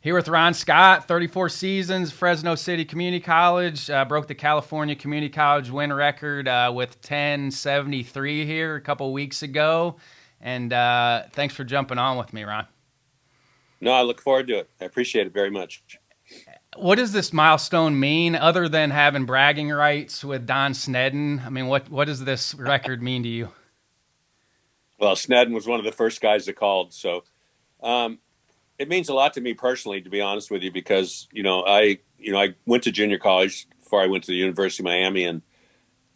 Here with Ron Scott, 34 seasons, Fresno City Community College, broke the California Community College win record with 1073 here a couple weeks ago. And thanks for jumping on with me, Ron. No, I look forward to it. I appreciate it very much. What does this milestone mean other than having bragging rights with Don Snedden? I mean, what does this record mean to you? Well, Snedden was one of the first guys that called, so um, it means a lot to me personally, to be honest with you, because I went to junior college before I went to the University of Miami, and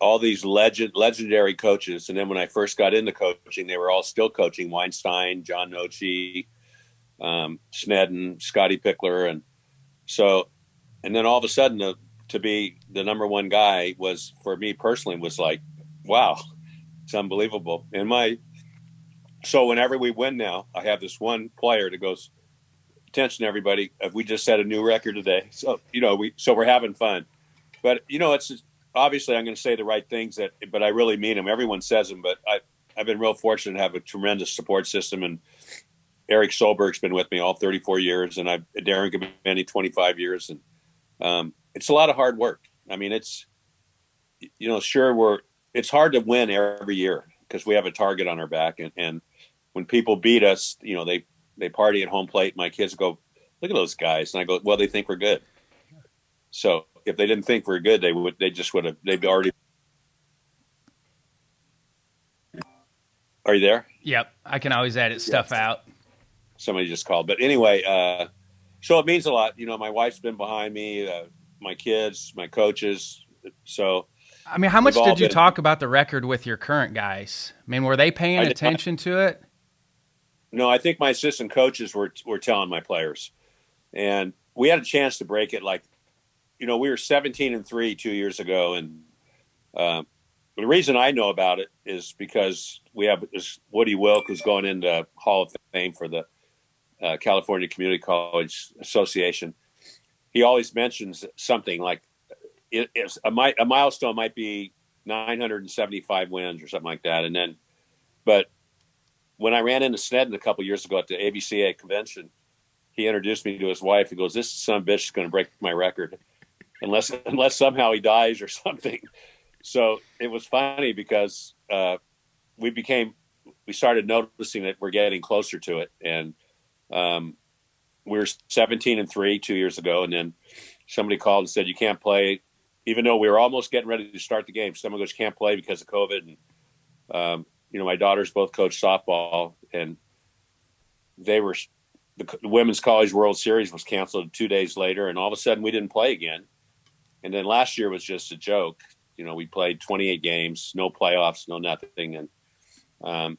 all these legendary coaches. And then when I first got into coaching, they were all still coaching: Weinstein, John Nochi, Snedden, Scotty Pickler, and so, and then all of a sudden, to be the number one guy was, for me personally, was like, wow, it's unbelievable. So whenever we win now, I have this one player that goes, attention everybody, we just set a new record today. So, we're having fun, but it's just, obviously I'm going to say the right things but I really mean them. Everyone says them, but I've been real fortunate to have a tremendous support system, and Eric Solberg's been with me all 34 years, and Darren Gabeni 25 years, and it's a lot of hard work. I mean, it's it's hard to win every year because we have a target on our back, and when people beat us, they party at home plate. My kids go, look at those guys, and I go, well, they think we're good. So if they didn't think we're good, they'd already. Are you there? Yep, I can always edit stuff out. Somebody just called, but anyway, so it means a lot. My wife's been behind me, my kids, my coaches. So, I mean, how much did you talk about the record with your current guys? I mean, were they paying attention to it? No, I think my assistant coaches were telling my players, and we had a chance to break it. Like, we were 17-3 2 years ago, and the reason I know about it is because we have Woody Wilk, who's going into Hall of Fame for the California Community College Association. He always mentions something like a milestone might be 975 wins or something like that. But when I ran into Snedden a couple years ago at the ABCA convention, he introduced me to his wife. He goes, "This son of a bitch is going to break my record, unless somehow he dies or something." So it was funny because we started noticing that we're getting closer to it, and we were 17-3 2 years ago, and then somebody called and said you can't play, even though we were almost getting ready to start the game. Someone goes, can't play because of COVID, and my daughters both coach softball, and the Women's College World Series was canceled 2 days later, and all of a sudden we didn't play again. And then last year was just a joke. We played 28 games, no playoffs, no nothing, and I'm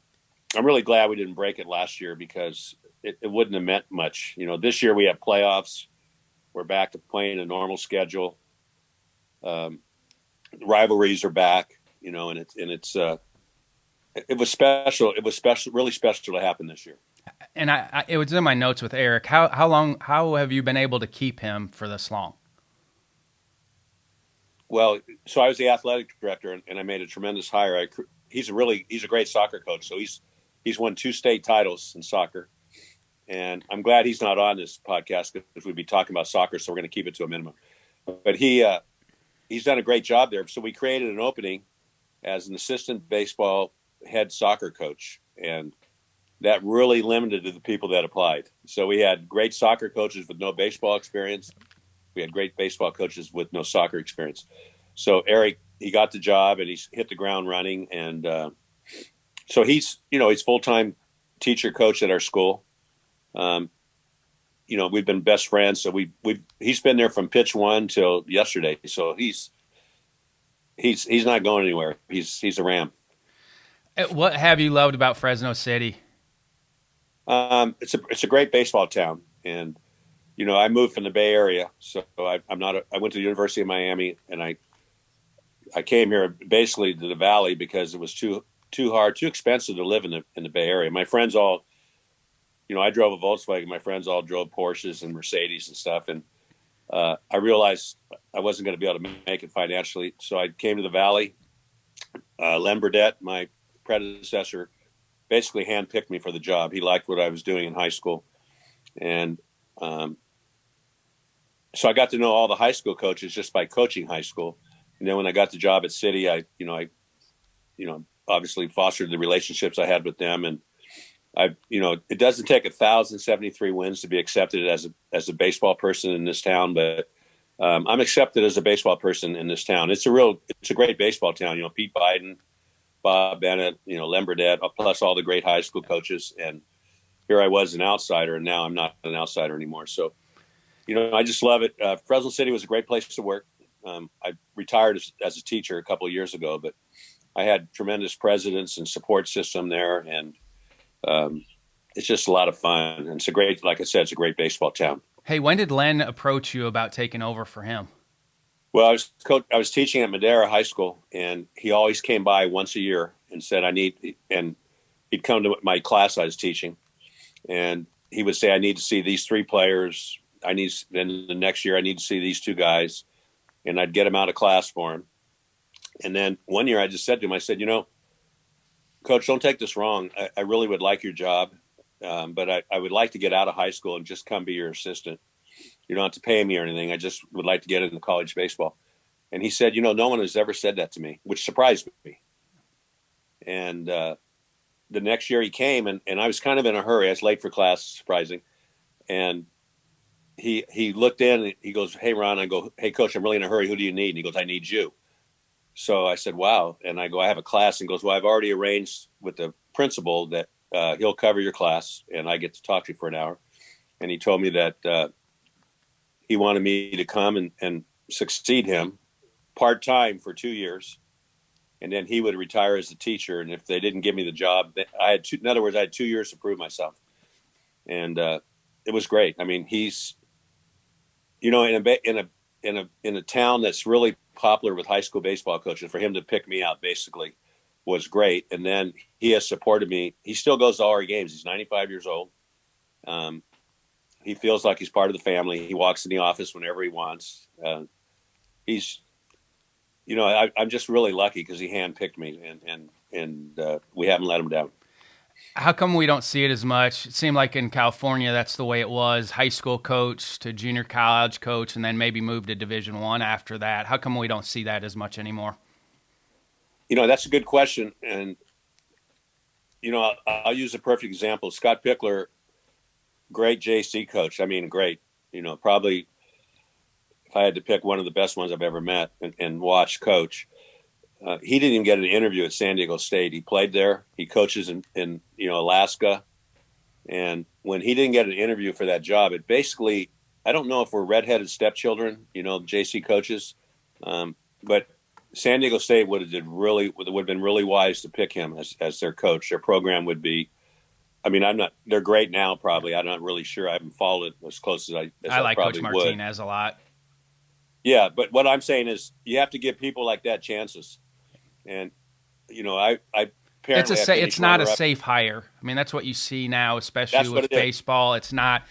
really glad we didn't break it last year because it wouldn't have meant much. This year we have playoffs. We're back to playing a normal schedule. Rivalries are back, and it was special. It was special, really special to happen this year. And it was in my notes with Eric. How have you been able to keep him for this long? Well, so I was the athletic director, and I made a tremendous hire. He's a great soccer coach. So he's won 2 state titles in soccer, and I'm glad he's not on this podcast because we'd be talking about soccer. So we're going to keep it to a minimum. But he's done a great job there. So we created an opening as an assistant baseball head soccer coach, and that really limited the people that applied. So we had great soccer coaches with no baseball experience. We had great baseball coaches with no soccer experience. So Eric, he got the job and he's hit the ground running. And so he's full-time teacher coach at our school. We've been best friends. So he's been there from pitch one till yesterday. So he's not going anywhere. He's a Ram. What have you loved about Fresno City? It's a great baseball town, and I moved from the Bay Area, so I went to the University of Miami, and I came here basically to the Valley because it was too hard, too expensive to live in the Bay Area. My friends all, I drove a Volkswagen. My friends all drove Porsches and Mercedes and stuff, and I realized I wasn't going to be able to make it financially, so I came to the Valley. Len Burdett, my predecessor, basically handpicked me for the job. He liked what I was doing in high school, and so I got to know all the high school coaches just by coaching high school. And then when I got the job at City, I obviously fostered the relationships I had with them. And it doesn't take 1,073 wins to be accepted as a baseball person in this town, but I'm accepted as a baseball person in this town. It's a great baseball town. Pete Biden, Bob Bennett, Lem Burdett, plus all the great high school coaches. And here I was an outsider, and now I'm not an outsider anymore. So, I just love it. Fresno City was a great place to work. I retired as a teacher a couple of years ago, but I had tremendous presidents and support system there, and it's just a lot of fun. And like I said, it's a great baseball town. Hey, when did Len approach you about taking over for him? Well, I was teaching at Madera High School, and he always came by once a year and said, and he'd come to my class I was teaching, and he would say, I need to see these 3 players. Then the next year I need to see these 2 guys, and I'd get him out of class for him. And then one year I just said to him, I said, Coach, don't take this wrong. I really would like your job, but I would like to get out of high school and just come be your assistant. You don't have to pay me or anything. I just would like to get into college baseball. And he said, no one has ever said that to me, which surprised me. And the next year he came, and I was kind of in a hurry. I was late for class, surprising. And he looked in and he goes, hey, Ron. I go, hey, Coach, I'm really in a hurry. Who do you need? And he goes, I need you. So I said, wow. And I go, I have a class. And he goes, well, I've already arranged with the principal that he'll cover your class, and I get to talk to you for an hour. And he told me that he wanted me to come and succeed him part-time for 2 years. And then he would retire as a teacher. And if they didn't give me the job, in other words, I had 2 years to prove myself. And it was great. I mean, he's, in a town that's really popular with high school baseball coaches, for him to pick me out basically was great. And then he has supported me. He still goes to all our games. He's 95 years old. He feels like he's part of the family. He walks in the office whenever he wants. He's, I'm just really lucky because he handpicked me, and we haven't let him down. How come we don't see it as much? It seemed like in California, that's the way it was. High school coach to junior college coach, and then maybe move to Division I after that. How come we don't see that as much anymore? That's a good question. And, I'll use a perfect example. Scott Pickler, great JC coach. I mean, great, probably if I had to pick one of the best ones I've ever met and watched coach. He didn't even get an interview at San Diego State. He played there. He coaches in Alaska. And when he didn't get an interview for that job, it basically, I don't know if we're redheaded stepchildren, JC coaches. But San Diego State would have been really wise to pick him as their coach. Their program would be, they're great now probably. I'm not really sure. I haven't followed it as close as I like probably Coach Martinez a lot. Yeah, but what I'm saying is you have to give people like that chances. And, it's not a safe hire. I mean, that's what you see now, especially with baseball. It's not.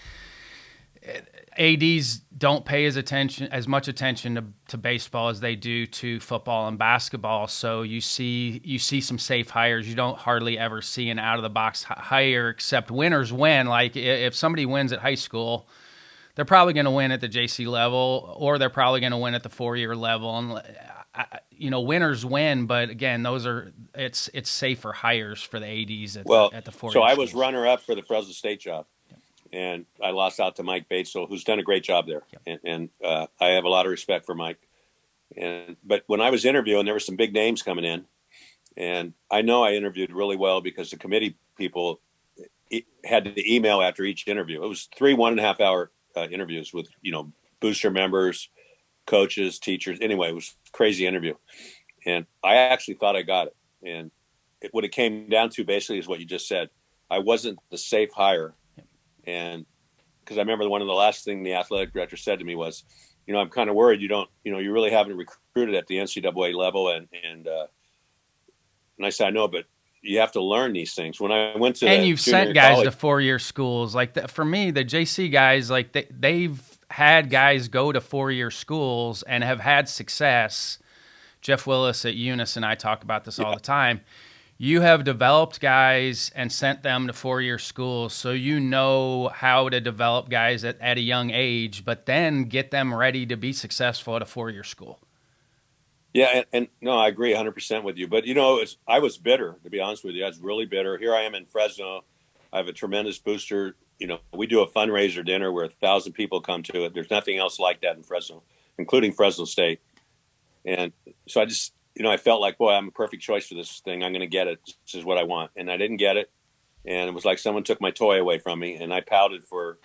ADs don't pay as much attention to baseball as they do to football and basketball. So you see some safe hires. You don't hardly ever see an out of the box hire, except winners win. Like if somebody wins at high school, they're probably going to win at the JC level, or they're probably going to win at the 4-year level. And winners win, but again, it's safer hires for the ADs at the 4-year. So I was runner-up for the Fresno State job, and I lost out to Mike Batesville, who's done a great job there. Yep. And I have a lot of respect for Mike. But when I was interviewing, there were some big names coming in, and I know I interviewed really well because the committee people had to email after each interview. It was 3 1.5-hour interviews with booster members, coaches, teachers. Anyway, it was a crazy interview, and I actually thought I got it. And what it came down to basically is what you just said. I wasn't the safe hire, and because I remember one of the last thing the athletic director said to me was, I'm kind of worried you really haven't recruited at the NCAA level, and I said, I know, but you have to learn these things. When I went to you've sent guys to 4-year schools. Like for me, the JC guys, like they've had guys go to 4-year schools and have had success. Jeff Willis at Eunice and I talk about this all the time. You have developed guys and sent them to four-year schools, so you know how to develop guys at a young age, but then get them ready to be successful at a four-year school. Yeah, and no, I agree 100% with you. But I was bitter, to be honest with you. I was really bitter. Here I am in Fresno. I have a tremendous booster. We do a fundraiser dinner where 1,000 people come to it. There's nothing else like that in Fresno, including Fresno State. And so I just, I felt like, boy, I'm a perfect choice for this thing. I'm going to get it. This is what I want. And I didn't get it. And it was like someone took my toy away from me. And I pouted for,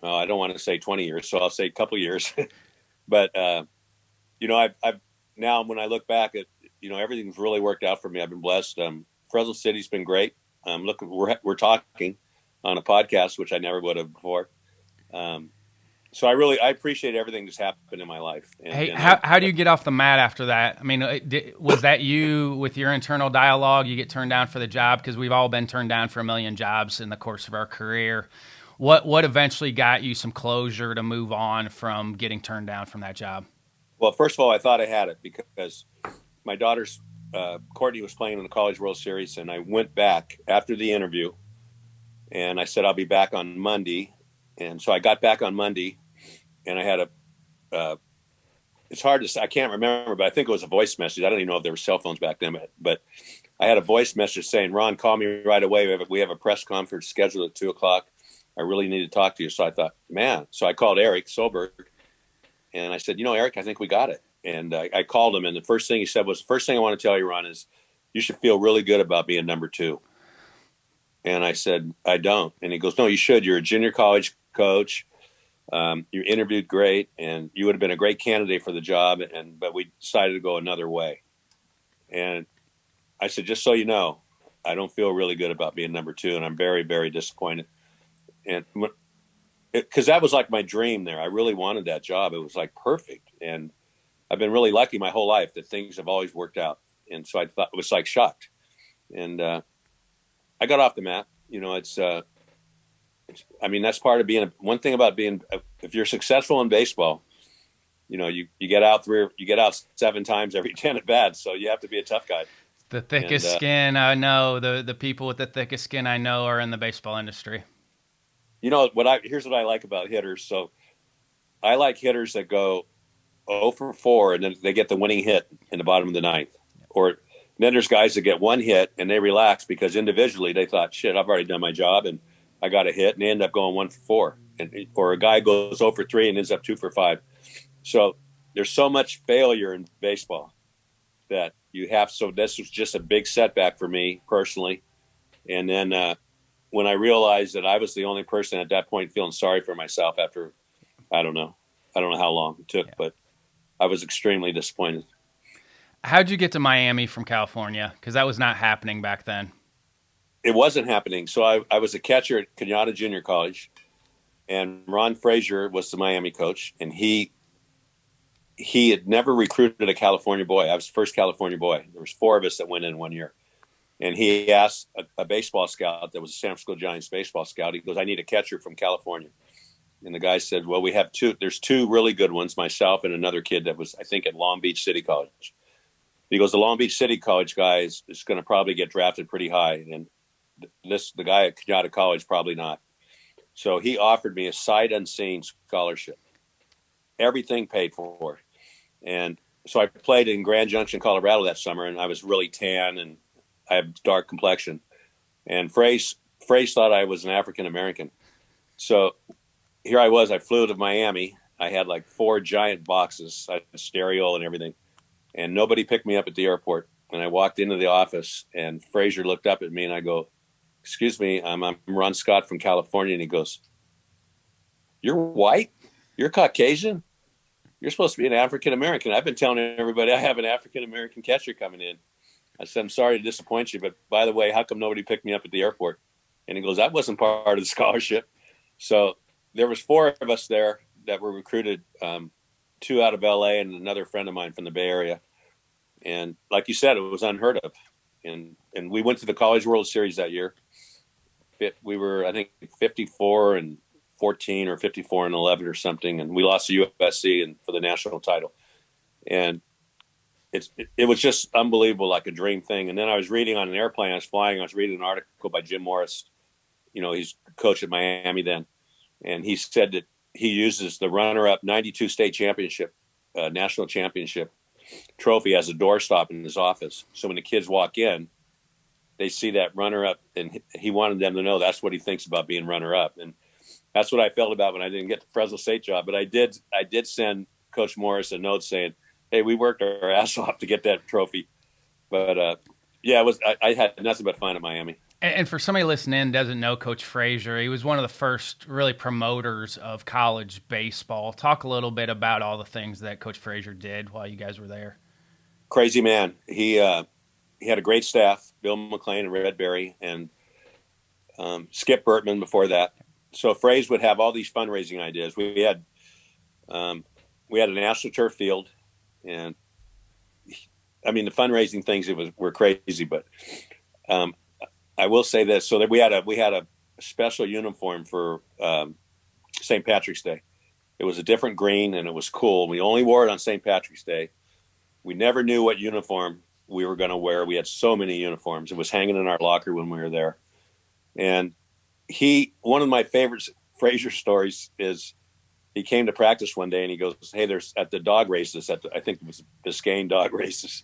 I don't want to say 20 years, so I'll say a couple years. But, I've now when I look back at, everything's really worked out for me. I've been blessed. Fresno City's been great. Look, we're talking on a podcast, which I never would have before. So I appreciate everything that's happened in my life. Hey, how do you get off the mat after that? I mean, was that you with your internal dialogue? You get turned down for the job, because we've all been turned down for a million jobs in the course of our career. What eventually got you some closure to move on from getting turned down from that job? Well, first of all, I thought I had it because my daughter's Courtney was playing in the College World Series, and I went back after the interview, and I said I'll be back on Monday, and so I got back on Monday, and I had it's hard to say, I can't remember, but I think it was a voice message. I don't even know if there were cell phones back then, but I had a voice message saying, "Ron, call me right away. We have a press conference scheduled at 2:00. I really need to talk to you." So I thought, man. So I called Eric Solberg, and I said, Eric, I think we got it. And I called him, and the first thing he said was, "The first thing I want to tell you, Ron, is you should feel really good about being number 2. And I said, "I don't." And he goes, "No, you should. You're a junior college coach. You interviewed great, and you would have been a great candidate for the job. But we decided to go another way." And I said, "Just so you know, I don't feel really good about being number 2, and I'm very, very disappointed." And because that was like my dream there. I really wanted that job. It was like perfect. And I've been really lucky my whole life that things have always worked out. And so I thought it was like shocked. And I got off the mat. That's part of being one thing about being, if you're successful in baseball, you get out 7 times every 10 at bats. So you have to be a tough guy. The thickest skin I know, the people with the thickest skin I know are in the baseball industry. Here's what I like about hitters. So I like hitters that go 0 for 4 and then they get the winning hit in the bottom of the ninth. Or then there's guys that get 1 hit and they relax because individually they thought, shit, I've already done my job and I got a hit, and they end up going 1 for 4. Or a guy goes 0 for 3 and ends up 2 for 5. So there's so much failure in baseball that you have. So this was just a big setback for me personally. And then when I realized that I was the only person at that point feeling sorry for myself after, I don't know how long it took, but I was extremely disappointed. How'd you get to Miami from California? Because that was not happening back then. It wasn't happening. So I was a catcher at Kenyatta Junior College, and Ron Frazier was the Miami coach, and he had never recruited a California boy. I was the first California boy. There was 4 of us that went in 1 year. And he asked a baseball scout that was a San Francisco Giants baseball scout. He goes, "I need a catcher from California." And the guy said, "Well, we have 2. There's 2 really good ones, myself and another kid that was, I think, at Long Beach City College." He goes, "The Long Beach City College guy is going to probably get drafted pretty high. And the guy at Kenyatta College, probably not." So he offered me a sight unseen scholarship, everything paid for. And so I played in Grand Junction, Colorado that summer, and I was really tan and I have dark complexion. And Fraze thought I was an African American. So here I was. I flew to Miami. I had like 4 giant boxes, I had a stereo and everything. And nobody picked me up at the airport. And I walked into the office, and Frazier looked up at me, and I go, "Excuse me, I'm Ron Scott from California." And he goes, "You're white? You're Caucasian? You're supposed to be an African American. I've been telling everybody I have an African American catcher coming in." I said, "I'm sorry to disappoint you, but by the way, how come nobody picked me up at the airport?" And he goes, "That wasn't part of the scholarship." So there was 4 of us there that were recruited, 2 out of LA and another friend of mine from the Bay Area. And like you said, it was unheard of. And we went to the College World Series that year. We were, I think, 54-14 or 54-11 or something. And we lost to USC for the national title. And it was just unbelievable, like a dream thing. And then I was reading on an airplane, I was flying, I was reading an article by Jim Morris. He's coach at Miami then. And he said that he uses the runner-up 92 state championship, national championship trophy as a doorstop in his office. So when the kids walk in, they see that runner-up, and he wanted them to know that's what he thinks about being runner-up. And that's what I felt about when I didn't get the Fresno State job. But I did send Coach Morris a note saying, hey, we worked our ass off to get that trophy. But, yeah, I had nothing but fun at Miami. And for somebody listening doesn't know Coach Frazier, he was one of the first really promoters of college baseball. Talk a little bit about all the things that Coach Frazier did while you guys were there. Crazy man. He had a great staff, Bill McLean and Red Berry, and Skip Bertman before that. So Frazier would have all these fundraising ideas. We had a national turf field, and I mean the fundraising things were crazy. But I will say this: so that we had a special uniform for St. Patrick's Day. It was a different green, and it was cool. We only wore it on St. Patrick's Day. We never knew what uniform we were going to wear. We had so many uniforms. It was hanging in our locker when we were there. And one of my favorite Frazier stories is he came to practice one day and he goes, hey, there's at the dog races I think it was Biscayne dog races.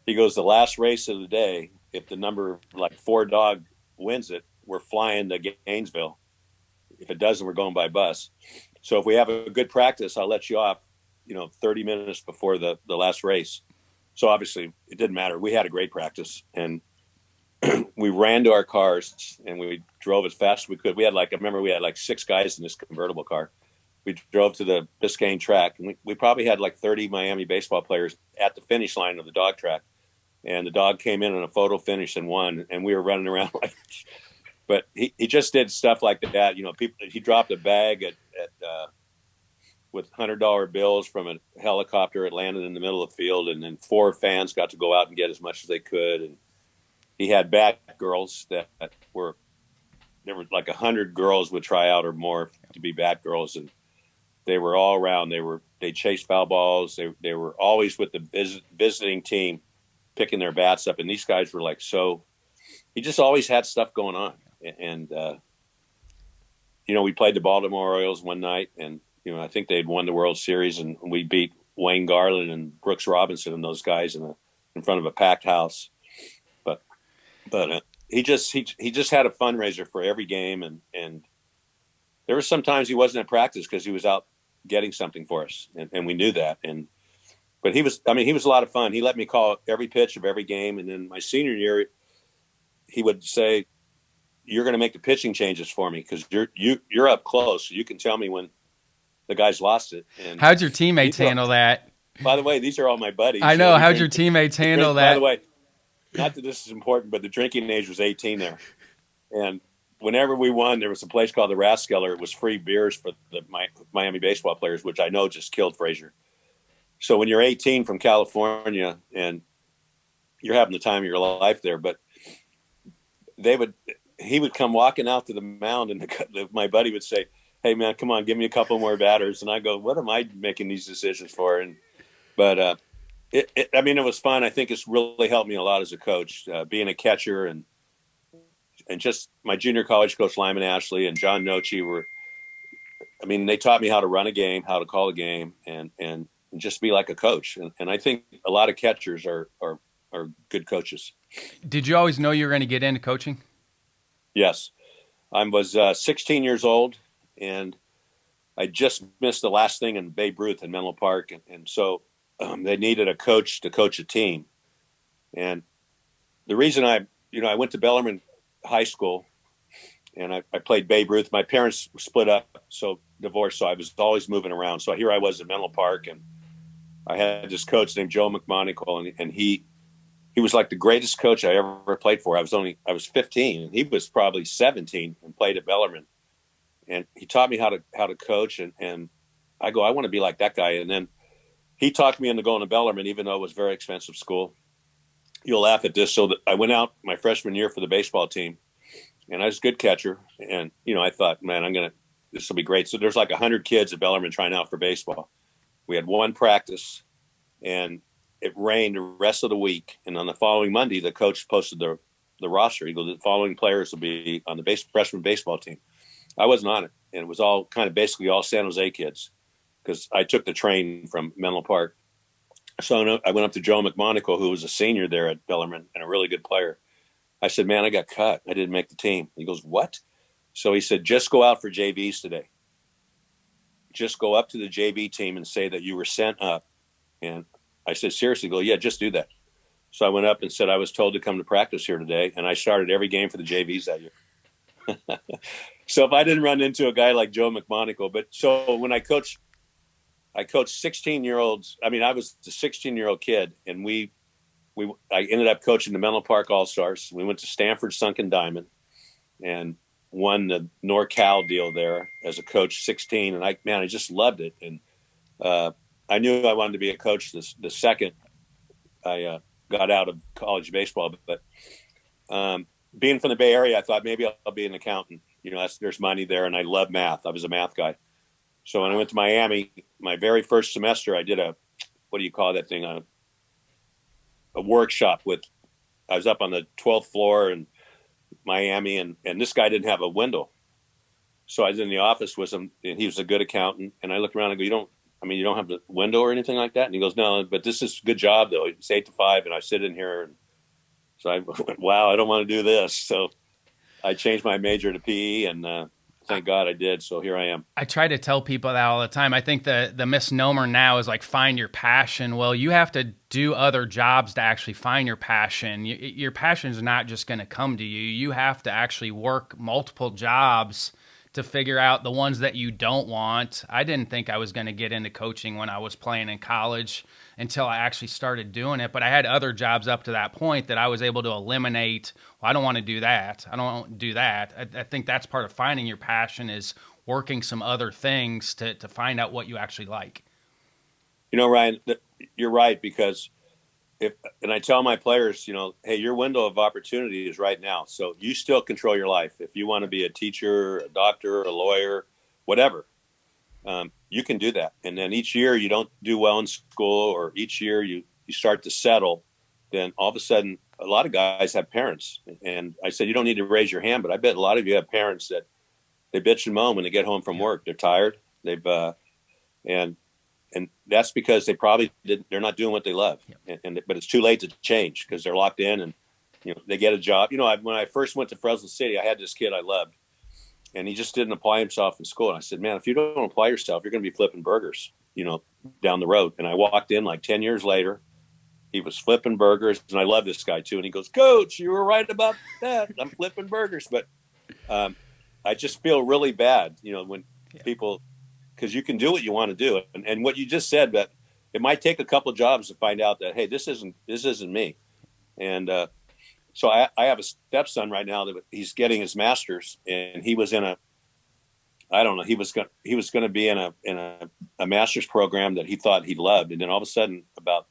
He goes, the last race of the day, if the number like 4 dog wins it, we're flying to Gainesville. If it doesn't, we're going by bus. So if we have a good practice, I'll let you off, 30 minutes before the last race. So obviously it didn't matter. We had a great practice, and we ran to our cars and we drove as fast as we could. I remember we had like 6 guys in this convertible car. We drove to the Biscayne track, and we probably had like 30 Miami baseball players at the finish line of the dog track. And the dog came in a photo finish and won, and we were running around like, but he just did stuff like that. He dropped a bag with $100 bills from a helicopter. It landed in the middle of the field, and then 4 fans got to go out and get as much as they could. And he had bat girls there were like 100 girls would try out or more to be bat girls, and they were all around. They chased foul balls. They were always with the visiting team, picking their bats up. And these guys were like, he just always had stuff going on. And, we played the Baltimore Orioles one night, and, I think they'd won the World Series, and we beat Wayne Garland and Brooks Robinson and those guys in front of a packed house. But he just had a fundraiser for every game. And there were some times he wasn't at practice because he was out getting something for us. And we knew that. But he was a lot of fun. He let me call every pitch of every game. And then my senior year, he would say, you're going to make the pitching changes for me because you're up close. So you can tell me when the guys lost it. And how'd your teammates handle that? By the way, these are all my buddies. I know. How'd your teammates handle that? By the way, not that this is important, but the drinking age was 18 there. And whenever we won, there was a place called the Rathskeller. It was free beers for the Miami baseball players, which I know just killed Frazier. So when you're 18 from California and you're having the time of your life there, but he would come walking out to the mound, and my buddy would say, hey man, come on, give me a couple more batters. And I go, what am I making these decisions for? But it was fun. I think it's really helped me a lot as a coach, being a catcher and just my junior college coach, Lyman Ashley and John Nochi they taught me how to run a game, how to call a game, and just be like a coach. And I think a lot of catchers are good coaches. Did you always know you were going to get into coaching? Yes. I was 16 years old, and I just missed the last thing in Babe Ruth in Menlo Park. And so they needed a coach to coach a team. And the reason I went to Bellarmine High School, and I played Babe Ruth. My parents split up, divorced, so I was always moving around. So here I was in Menlo Park, and I had this coach named Joe McMonagle, and he was like the greatest coach I ever played for. I was 15, and he was probably 17 and played at Bellarmine. And he taught me how to coach, and I go, I want to be like that guy. And then he talked me into going to Bellarmine, even though it was a very expensive school. You'll laugh at this. So that I went out my freshman year for the baseball team, and I was a good catcher. And, I thought, man, this will be great. So there's like 100 kids at Bellarmine trying out for baseball. We had one practice, and it rained the rest of the week. And on the following Monday, the coach posted the roster. He goes, the following players will be on the freshman baseball team. I wasn't on it. And it was all kind of basically all San Jose kids because I took the train from Menlo Park. So I went up to Joe McMonagle, who was a senior there at Bellarmine and a really good player. I said, man, I got cut. I didn't make the team. He goes, what? So he said, just go out for JVs today. Just go up to the JV team and say that you were sent up. And I said, seriously? He goes, yeah, just do that. So I went up and said, I was told to come to practice here today. And I started every game for the JVs that year. So if I didn't run into a guy like Joe McMonagle, but so when I coached 16-year-olds. I mean, I was the 16-year-old kid, and I ended up coaching the Menlo Park All-Stars. We went to Stanford Sunken Diamond and won the NorCal deal there as a coach, 16. And I just loved it. And I knew I wanted to be a coach the second I got out of college baseball. But being from the Bay Area, I thought maybe I'll be an accountant. You know, there's money there, and I love math. I was a math guy. So when I went to Miami, my very first semester, I did a workshop I was up on the 12th floor in Miami, and this guy didn't have a window. So I was in the office with him, and he was a good accountant. And I looked around and go, you don't have the window or anything like that? And he goes, no, but this is a good job, though. It's 8 to 5, and I sit in here. And so I went, wow, I don't want to do this. So I changed my major to PE, and thank God I did. So here I am. I try to tell people that all the time. I think the misnomer now is like find your passion. Well, you have to do other jobs to actually find your passion. Your passion is not just going to come to you. You have to actually work multiple jobs to figure out the ones that you don't want. I didn't think I was going to get into coaching when I was playing in college until I actually started doing it. But I had other jobs up to that point that I was able to eliminate. Well, I don't want to do that. I don't want to do that. I think that's part of finding your passion is working some other things to find out what you actually like. You know, Ryan, you're right, because and I tell my players, hey, your window of opportunity is right now. So you still control your life. If you want to be a teacher, a doctor, a lawyer, whatever, you can do that. And then each year you don't do well in school, or each year you start to settle, then all of a sudden a lot of guys have parents. And I said, you don't need to raise your hand, but I bet a lot of you have parents that they bitch and moan when they get home from work. They're tired. And that's because they're not doing what they love. But it's too late to change because they're locked in, and they get a job. When I first went to Fresno City, I had this kid I loved, and he just didn't apply himself in school. And I said, man, if you don't apply yourself, you're going to be flipping burgers, down the road. And I walked in like 10 years later, he was flipping burgers, and I love this guy too. And he goes, Coach, you were right about that. I'm flipping burgers. But I just feel really bad, when people, because you can do what you want to do. And what you just said, that it might take a couple of jobs to find out that, hey, this isn't me. And so I have a stepson right now that he's getting his master's, and he was in he was going to be in a master's program that he thought he loved. And then all of a sudden, about,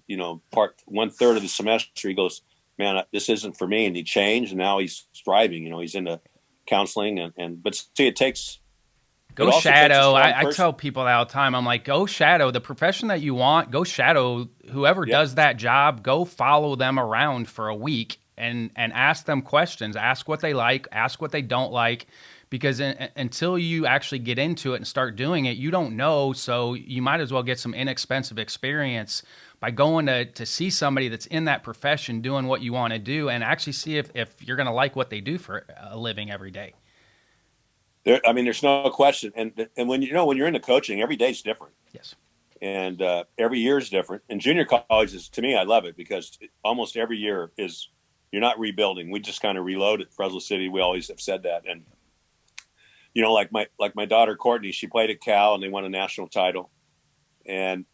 1/3 of the semester, he goes, man, this isn't for me. And he changed, and now he's thriving. He's into counseling, but see, it takes. Go shadow. I tell people that all the time. I'm like, go shadow the profession that you want. Go shadow whoever does that job. Go follow them around for a week and ask them questions. Ask what they like. Ask what they don't like. Because until you actually get into it and start doing it, you don't know. So you might as well get some inexpensive experience by going to see somebody that's in that profession doing what you want to do, and actually see if you're going to like what they do for a living every day. There's no question. And when you're into coaching, every day's different. Yes. And every year is different. And junior college is, to me, I love it because almost every year you're not rebuilding. We just kind of reload at Fresno City. We always have said that. And, like my daughter, Courtney, she played at Cal and they won a national title. And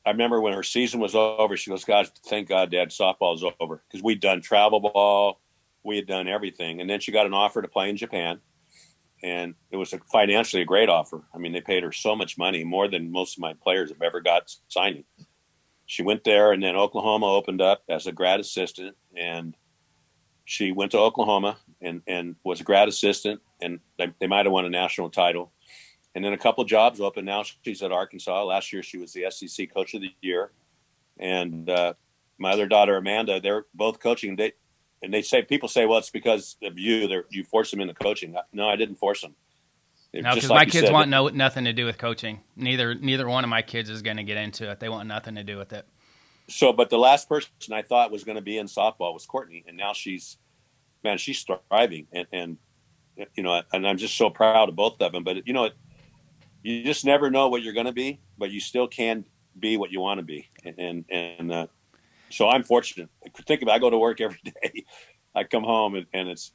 I remember when her season was over, she goes, God, thank God, Dad, softball's over. Because we'd done travel ball. We had done everything. And then she got an offer to play in Japan. And it was financially a great offer. They paid her so much money, more than most of my players have ever got signing. She went there, and then Oklahoma opened up as a grad assistant. And she went to Oklahoma and was a grad assistant, and they might have won a national title. And then a couple of jobs opened. Now she's at Arkansas. Last year she was the SEC Coach of the Year. and my other daughter Amanda, they're both coaching. They say, people say, well, it's because of you. You force them into coaching. No, I didn't force them. No, Just because like my you kids said, want nothing to do with coaching. Neither one of my kids is going to get into it. They want nothing to do with it. so, but the last person I thought was going to be in softball was Courtney, and now she's thriving, and and I'm just so proud of both of them. But you just never know what you're going to be, but you still can be what you want to be, and so I'm fortunate. Think about it, I go to work every day. I come home and it's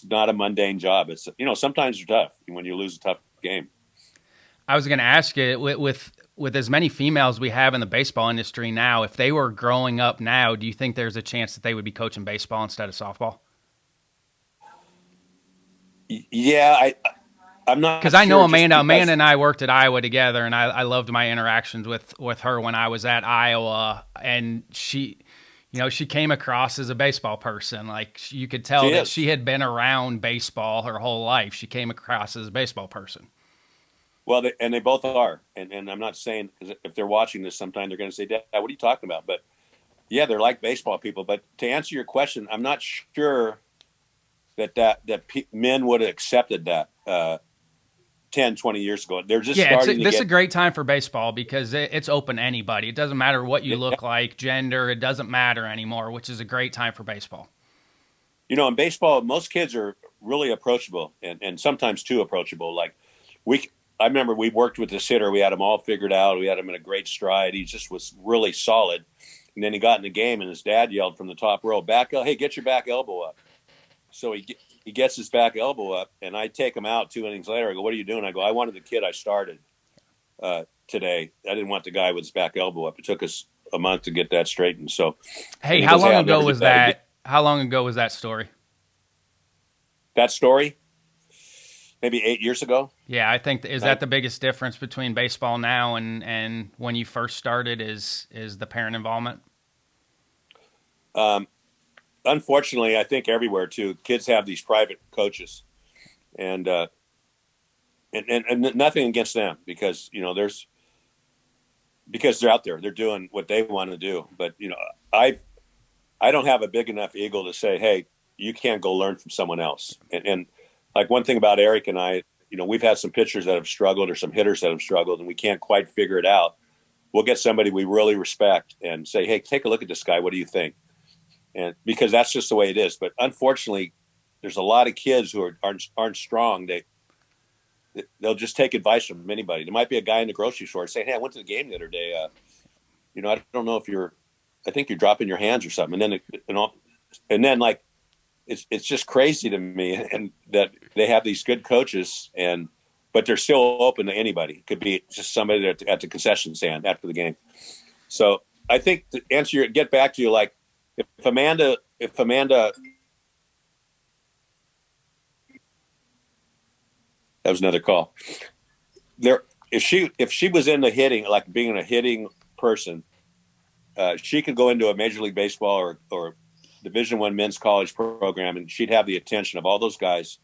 not a mundane job. It's sometimes you're tough when you lose a tough game. I was going to ask you with as many females we have in the baseball industry now, if they were growing up now, do you think there's a chance that they would be coaching baseball instead of softball? Yeah, I'm not, Because I know sure Amanda. Amanda and I worked at Iowa together, and I loved my interactions with her when I was at Iowa. And she came across as a baseball person. Like you could tell that she had been around baseball her whole life. She came across as a baseball person. Well, they both are, and I'm not saying, because if they're watching this, sometime they're going to say, "Dad, what are you talking about?" But yeah, they're like baseball people. But to answer your question, I'm not sure that men would have accepted that 10, 20 years ago. They're just starting to This is get. a great time for baseball because it's open to anybody. It doesn't matter what you look like, gender. It doesn't matter anymore, which is a great time for baseball. In baseball, most kids are really approachable, and sometimes too approachable. Like I remember we worked with this hitter. We had him all figured out. We had him in a great stride. He just was really solid. And then he got in the game, and his dad yelled from the top row, "Hey, get your back elbow up." So he gets his back elbow up, and I take him out 2 innings later. I go, "What are you doing?" I go, "I wanted the kid I started today. I didn't want the guy with his back elbow up." It took us a month to get that straightened. So, hey, how long ago was that? How long ago was that story? That story? Maybe 8 years ago. Yeah, I think is that the biggest difference between baseball now and when you first started is the parent involvement. Unfortunately, I think everywhere too, kids have these private coaches, and nothing against them because because they're out there, they're doing what they want to do. But I don't have a big enough ego to say, hey, you can't go learn from someone else. And like one thing about Eric and I, we've had some pitchers that have struggled or some hitters that have struggled, and we can't quite figure it out. We'll get somebody we really respect and say, hey, take a look at this guy. What do you think? And because that's just the way it is. But unfortunately, there's a lot of kids who aren't strong. They'll just take advice from anybody. There might be a guy in the grocery store saying, hey, I went to the game the other day. I don't know if I think you're dropping your hands or something. And then like, it's just crazy to me, and that they have these good coaches, but they're still open to anybody. It could be just somebody at the concession stand after the game. So I think to get back to you, like if Amanda, that was another call there. If she was in the hitting, like being a hitting person, she could go into a Major League Baseball or Division I men's college program, and she'd have the attention of all those guys,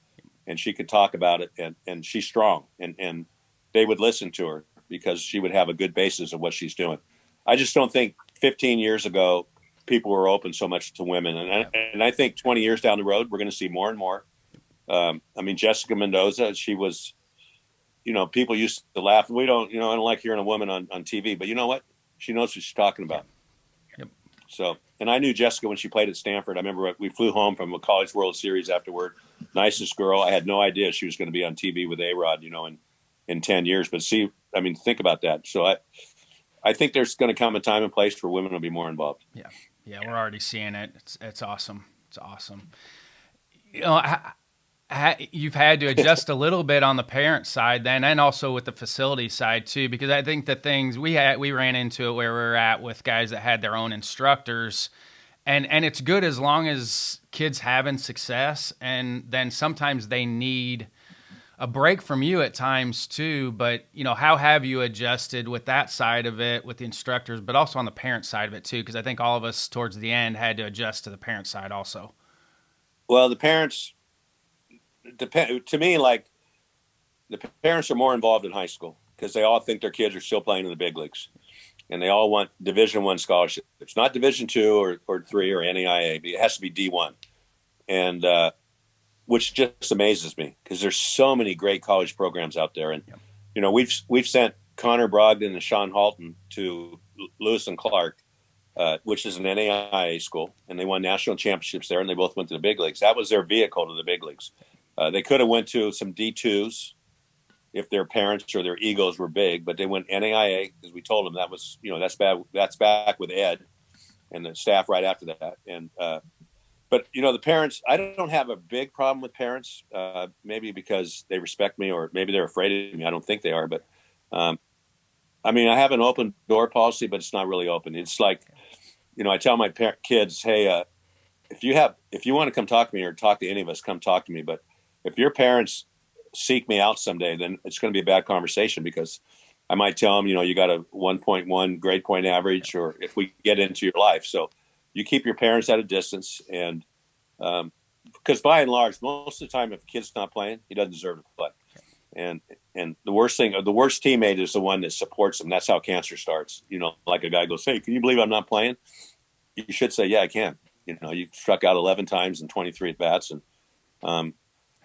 and she could talk about it, and she's strong, and they would listen to her because she would have a good basis of what she's doing. I just don't think 15 years ago people were open so much to women, and I think 20 years down the road we're going to see more and more. Jessica Mendoza, she was, people used to laugh. I don't like hearing a woman on TV, but you know what? She knows what she's talking about. Yep. So, and I knew Jessica when she played at Stanford. I remember we flew home from a College World Series afterward. Nicest girl. I had no idea she was going to be on TV with A-Rod, in 10 years. But think about that. So I think there's going to come a time and place for women to be more involved. Yeah. Yeah. We're already seeing it. It's awesome. It's awesome. You've had to adjust a little bit on the parent side then, and also with the facility side too, because I think the things we ran into it where we were at with guys that had their own instructors, and it's good as long as kids having success, and then sometimes they need a break from you at times too. But how have you adjusted with that side of it with the instructors, but also on the parent side of it too? Because I think all of us towards the end had to adjust to the parent side also. Well, the parents. To me, like the parents are more involved in high school because they all think their kids are still playing in the big leagues. and they all want Division I scholarships. It's not Division II or III or NAIA, but it has to be D1. And which just amazes me because there's so many great college programs out there. And we've sent Connor Brogdon and Sean Halton to Lewis and Clark, which is an NAIA school, and they won national championships there, and they both went to the big leagues. That was their vehicle to the big leagues. They could have went to some D2s if their parents or their egos were big, but they went NAIA because we told them that was, that's bad. That's back with Ed and the staff right after that. And but the parents, I don't have a big problem with parents, maybe because they respect me or maybe they're afraid of me. I don't think they are, but I have an open door policy, but it's not really open. It's like, I tell my kids, hey, if you want to come talk to me or talk to any of us, come talk to me. But if your parents seek me out someday, then it's going to be a bad conversation because I might tell them, you got a 1.1 grade point average, or if we get into your life. So you keep your parents at a distance, and because by and large, most of the time, if a kid's not playing, he doesn't deserve to play. And the worst teammate is the one that supports them. That's how cancer starts. Like a guy goes, hey, can you believe I'm not playing? You should say, yeah, I can. You struck out 11 times and 23 at bats. And,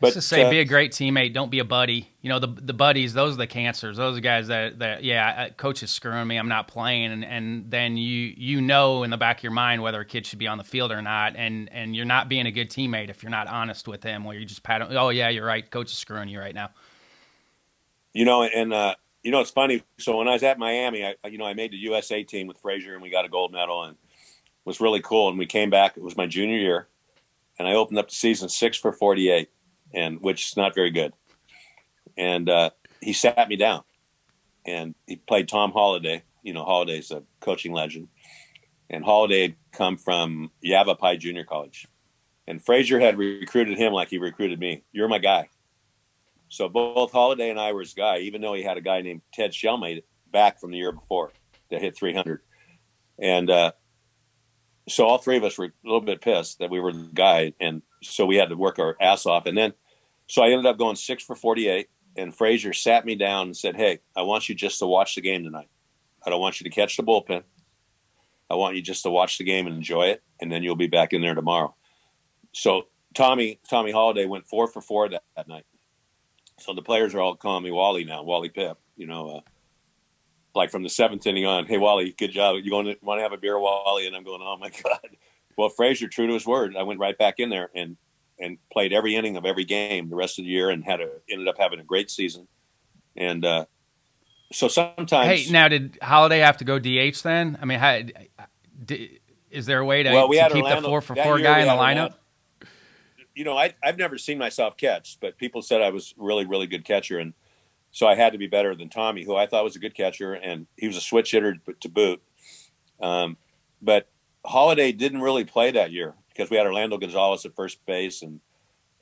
but to say, be a great teammate. Don't be a buddy. The buddies, those are the cancers. Those are the guys that coach is screwing me. I'm not playing. And then in the back of your mind whether a kid should be on the field or not. And you're not being a good teammate if you're not honest with him, where you just pat him. Oh, yeah, you're right. Coach is screwing you right now. It's funny. So when I was at Miami, I made the USA team with Frazier, and we got a gold medal, and it was really cool. And we came back. It was my junior year, and I opened up the season 6 for 48, and which is not very good. And he sat me down, and he played Tom Holliday. Holliday's a coaching legend, and Holliday had come from Yavapai Junior College, and Frazier had recruited him like he recruited me. You're my guy. So both Holliday and I were his guy, even though he had a guy named Ted Shellmate back from the year before that hit 300. And so all three of us were a little bit pissed that we were the guy. And so we had to work our ass off. And then, so I ended up going 6 for 48. And Frazier sat me down and said, hey, I want you just to watch the game tonight. I don't want you to catch the bullpen. I want you just to watch the game and enjoy it. And then you'll be back in there tomorrow. So Tommy Holliday went 4 for 4 that night. So the players are all calling me Wally now, Wally Pip, like from the 7th inning on. Hey, Wally, good job. You want to have a beer, Wally? And I'm going, oh, my God. Well, Frazier, true to his word, I went right back in there and played every inning of every game the rest of the year and ended up having a great season. And so sometimes. Hey, now did Holliday have to go DH then? Is there a way to keep the 4 for 4 guy in the lineup? I've never seen myself catch, but people said I was really, really good catcher. And so I had to be better than Tommy, who I thought was a good catcher, and he was a switch hitter to boot. But Holliday didn't really play that year because we had Orlando Gonzalez at first base, and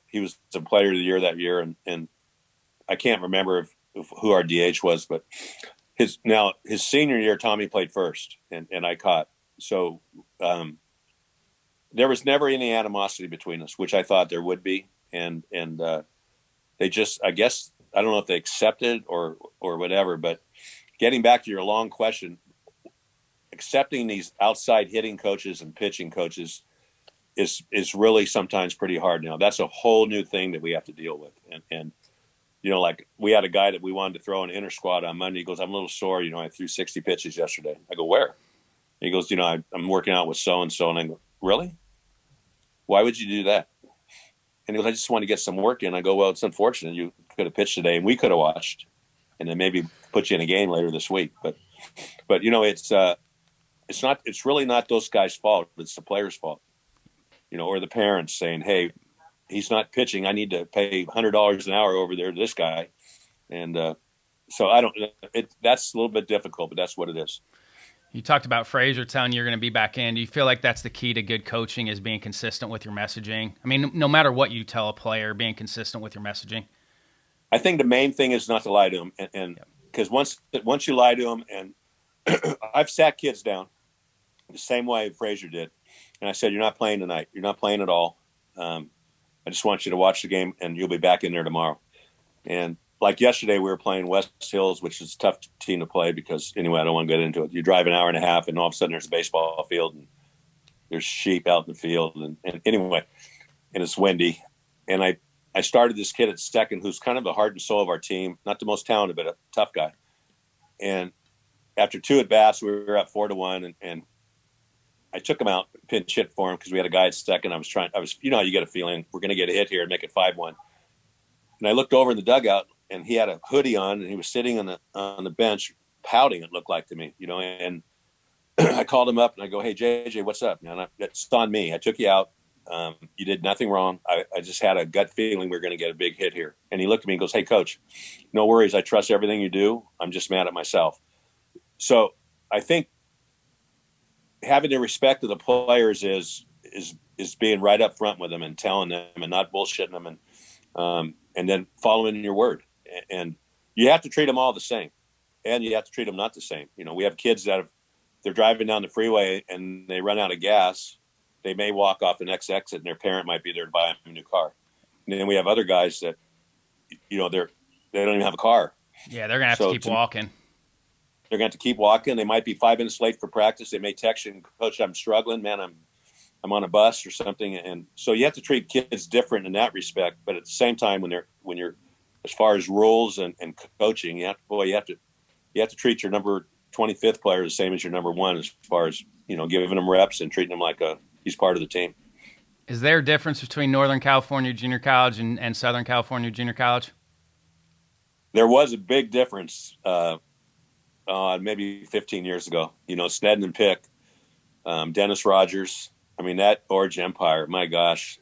he was the player of the year that year. And I can't remember who our DH was, but his senior year, Tommy played first, and I caught. So there was never any animosity between us, which I thought there would be. And they just, I guess, I don't know if they accepted or whatever, but getting back to your long question, accepting these outside hitting coaches and pitching coaches is really sometimes pretty hard now. That's a whole new thing that we have to deal with. And like we had a guy that we wanted to throw an inter squad on Monday. He goes, I'm a little sore. I threw 60 pitches yesterday. I go, where? He goes, I'm working out with so-and-so. And I go, really? Why would you do that? And he goes, I just want to get some work in. I go, well, it's unfortunate. You could have pitched today and we could have watched and then maybe put you in a game later this week. But it's really not those guys' fault. It's the players' fault, or the parents saying, hey, he's not pitching. I need to pay $100 an hour over there to this guy. And so that's a little bit difficult, but that's what it is. You talked about Frazier telling you you're going to be back in. Do you feel like that's the key to good coaching, is being consistent with your messaging? No matter what you tell a player, being consistent with your messaging. I think the main thing is not to lie to them. And because once you lie to them, and I've sat kids down the same way Frazier did. And I said, you're not playing tonight. You're not playing at all. I just want you to watch the game and you'll be back in there tomorrow. And like yesterday, we were playing West Hills, which is a tough team to play because, anyway, I don't want to get into it. You drive an hour and a half, and all of a sudden there's a baseball field, and there's sheep out in the field. And anyway, and it's windy. And I started this kid at second who's kind of the heart and soul of our team, not the most talented, but a tough guy. And after 2 at-bats, we were up 4-1, and I took him out, pinch hit for him because we had a guy at second. I was, you know how you get a feeling we're going to get a hit here and make it 5-1. And I looked over in the dugout, and he had a hoodie on, and he was sitting on the bench pouting, it looked like to me, you know. And I called him up, and I go, "Hey, JJ, what's up, man? It's on me. I took you out. You did nothing wrong. I just had a gut feeling we were going to get a big hit here." And he looked at me and goes, "Hey, coach, no worries. I trust everything you do. I'm just mad at myself." So I think having the respect of the players is being right up front with them and telling them and not bullshitting them, and then following your word. And you have to treat them all the same, and you have to treat them not the same. You know, we have kids that they're driving down the freeway and they run out of gas. They may walk off the next exit, and their parent might be there to buy them a new car. And then we have other guys that, you know, they don't even have a car. Yeah, they're gonna have to keep walking. They're going to have to keep walking. They might be 5 minutes late for practice. They may text you, "Coach, I'm struggling, man. I'm on a bus or something." And so you have to treat kids different in that respect. But at the same time, when you're as far as rules and coaching, you have to treat your number 25th player the same as your number 1, as far as, you know, giving him reps and treating him like he's part of the team. Is there a difference between Northern California Junior College and Southern California Junior College? There was a big difference. Maybe 15 years ago, you know, Sneddon and Pick, Dennis Rogers. I mean, that Orange Empire, my gosh,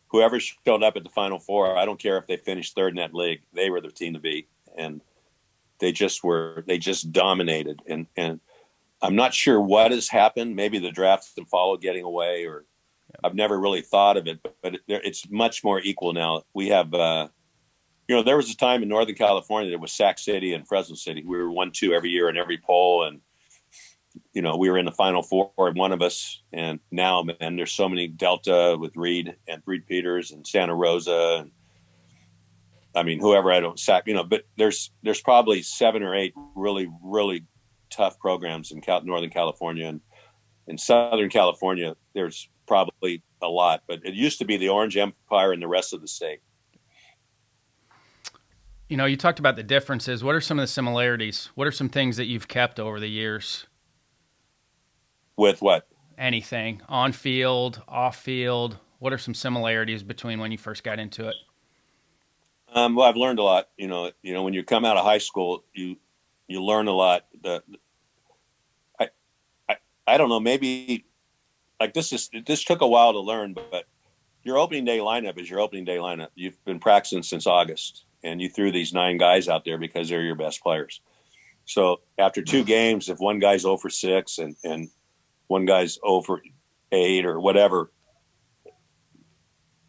whoever showed up at the Final Four, I don't care if they finished third in that league, they were the team to beat. And they just dominated. And I'm not sure what has happened. Maybe the draft and follow getting away, or I've never really thought of it, but it's much more equal now. We have, you know, there was a time in Northern California that was Sac City and Fresno City. We were 1-2 every year in every poll. And, you know, we were in the Final Four, one of us. And now, man, there's so many Delta with Reed Peters and Santa Rosa. And I mean, whoever Sac, you know, but there's probably 7 or 8 really, really tough programs in Northern California. And in Southern California, there's probably a lot. But it used to be the Orange Empire and the rest of the state. You know, you talked about the differences. What are some of the similarities? What are some things that you've kept over the years? With what? Anything. On field, off field. What are some similarities between when you first got into it? Well, I've learned a lot. You know, when you come out of high school, you learn a lot. I don't know, maybe like this took a while to learn, but your opening day lineup is your opening day lineup. You've been practicing since August, and you threw these 9 guys out there because they're your best players. So after 2 games, if one guy's 0 for 6 and one guy's 0 for 8 or whatever,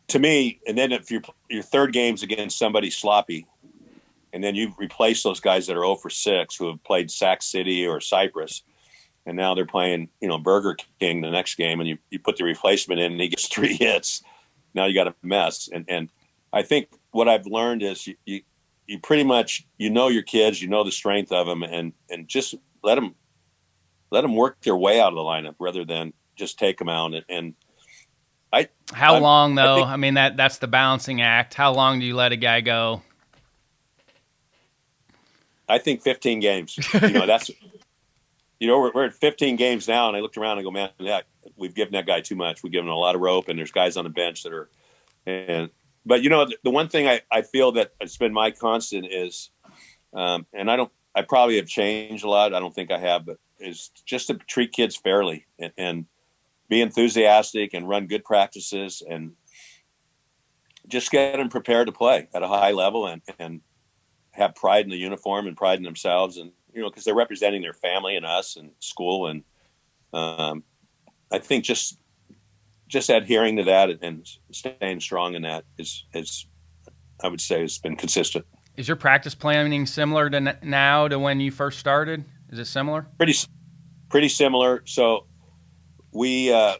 to me, and then if your third game's against somebody sloppy, and then you replace those guys that are 0 for 6 who have played Sac City or Cypress, and now they're playing, you know, Burger King the next game, and you put the replacement in and he gets 3 hits. Now you got a mess. And I think what I've learned is you pretty much, you know, your kids, you know the strength of them, and just let them work their way out of the lineup rather than just take them out. And how long though? I mean, that's the balancing act. How long do you let a guy go? I think 15 games. You know, that's, you know, we're at 15 games now, and I looked around and go, man, we've given that guy too much. We've given him a lot of rope, and there's guys on the bench that are, but you know, the one thing I feel that has been my constant is, and I probably have changed a lot. I don't think I have, but is just to treat kids fairly and be enthusiastic and run good practices and just get them prepared to play at a high level and have pride in the uniform and pride in themselves. And, you know, because they're representing their family and us and school. And I think just adhering to that and staying strong in that is I would say has been consistent. Is your practice planning similar to now to when you first started? Is it similar? Pretty similar. So I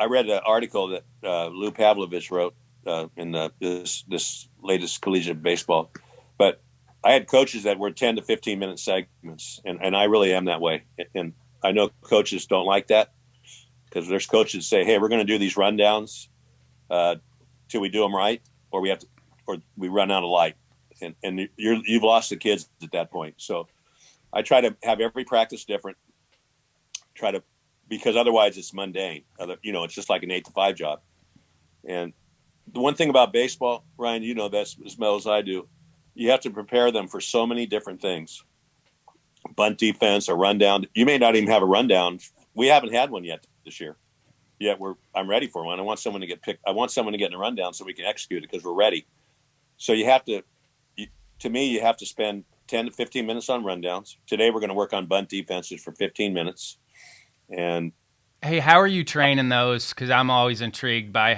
read an article that Lou Pavlovich wrote in this latest Collegiate Baseball But I had coaches that were 10 to 15-minute segments, and I really am that way. And I know coaches don't like that because there's coaches say, hey, we're going to do these rundowns till we do them right, or we run out of light. And you've lost the kids at that point. So I try to have every practice different, because otherwise it's mundane. It's just like an 8 to 5 job. And the one thing about baseball, Ryan, you know this as well as I do, you have to prepare them for so many different things. Bunt defense, a rundown. You may not even have a rundown. We haven't had one yet this year. Yet I'm ready for one. I want someone to get picked. I want someone to get in a rundown so we can execute it because we're ready. So you have to spend 10 to 15 minutes on rundowns. Today we're going to work on bunt defenses for 15 minutes. And hey, how are you training those? Because I'm always intrigued by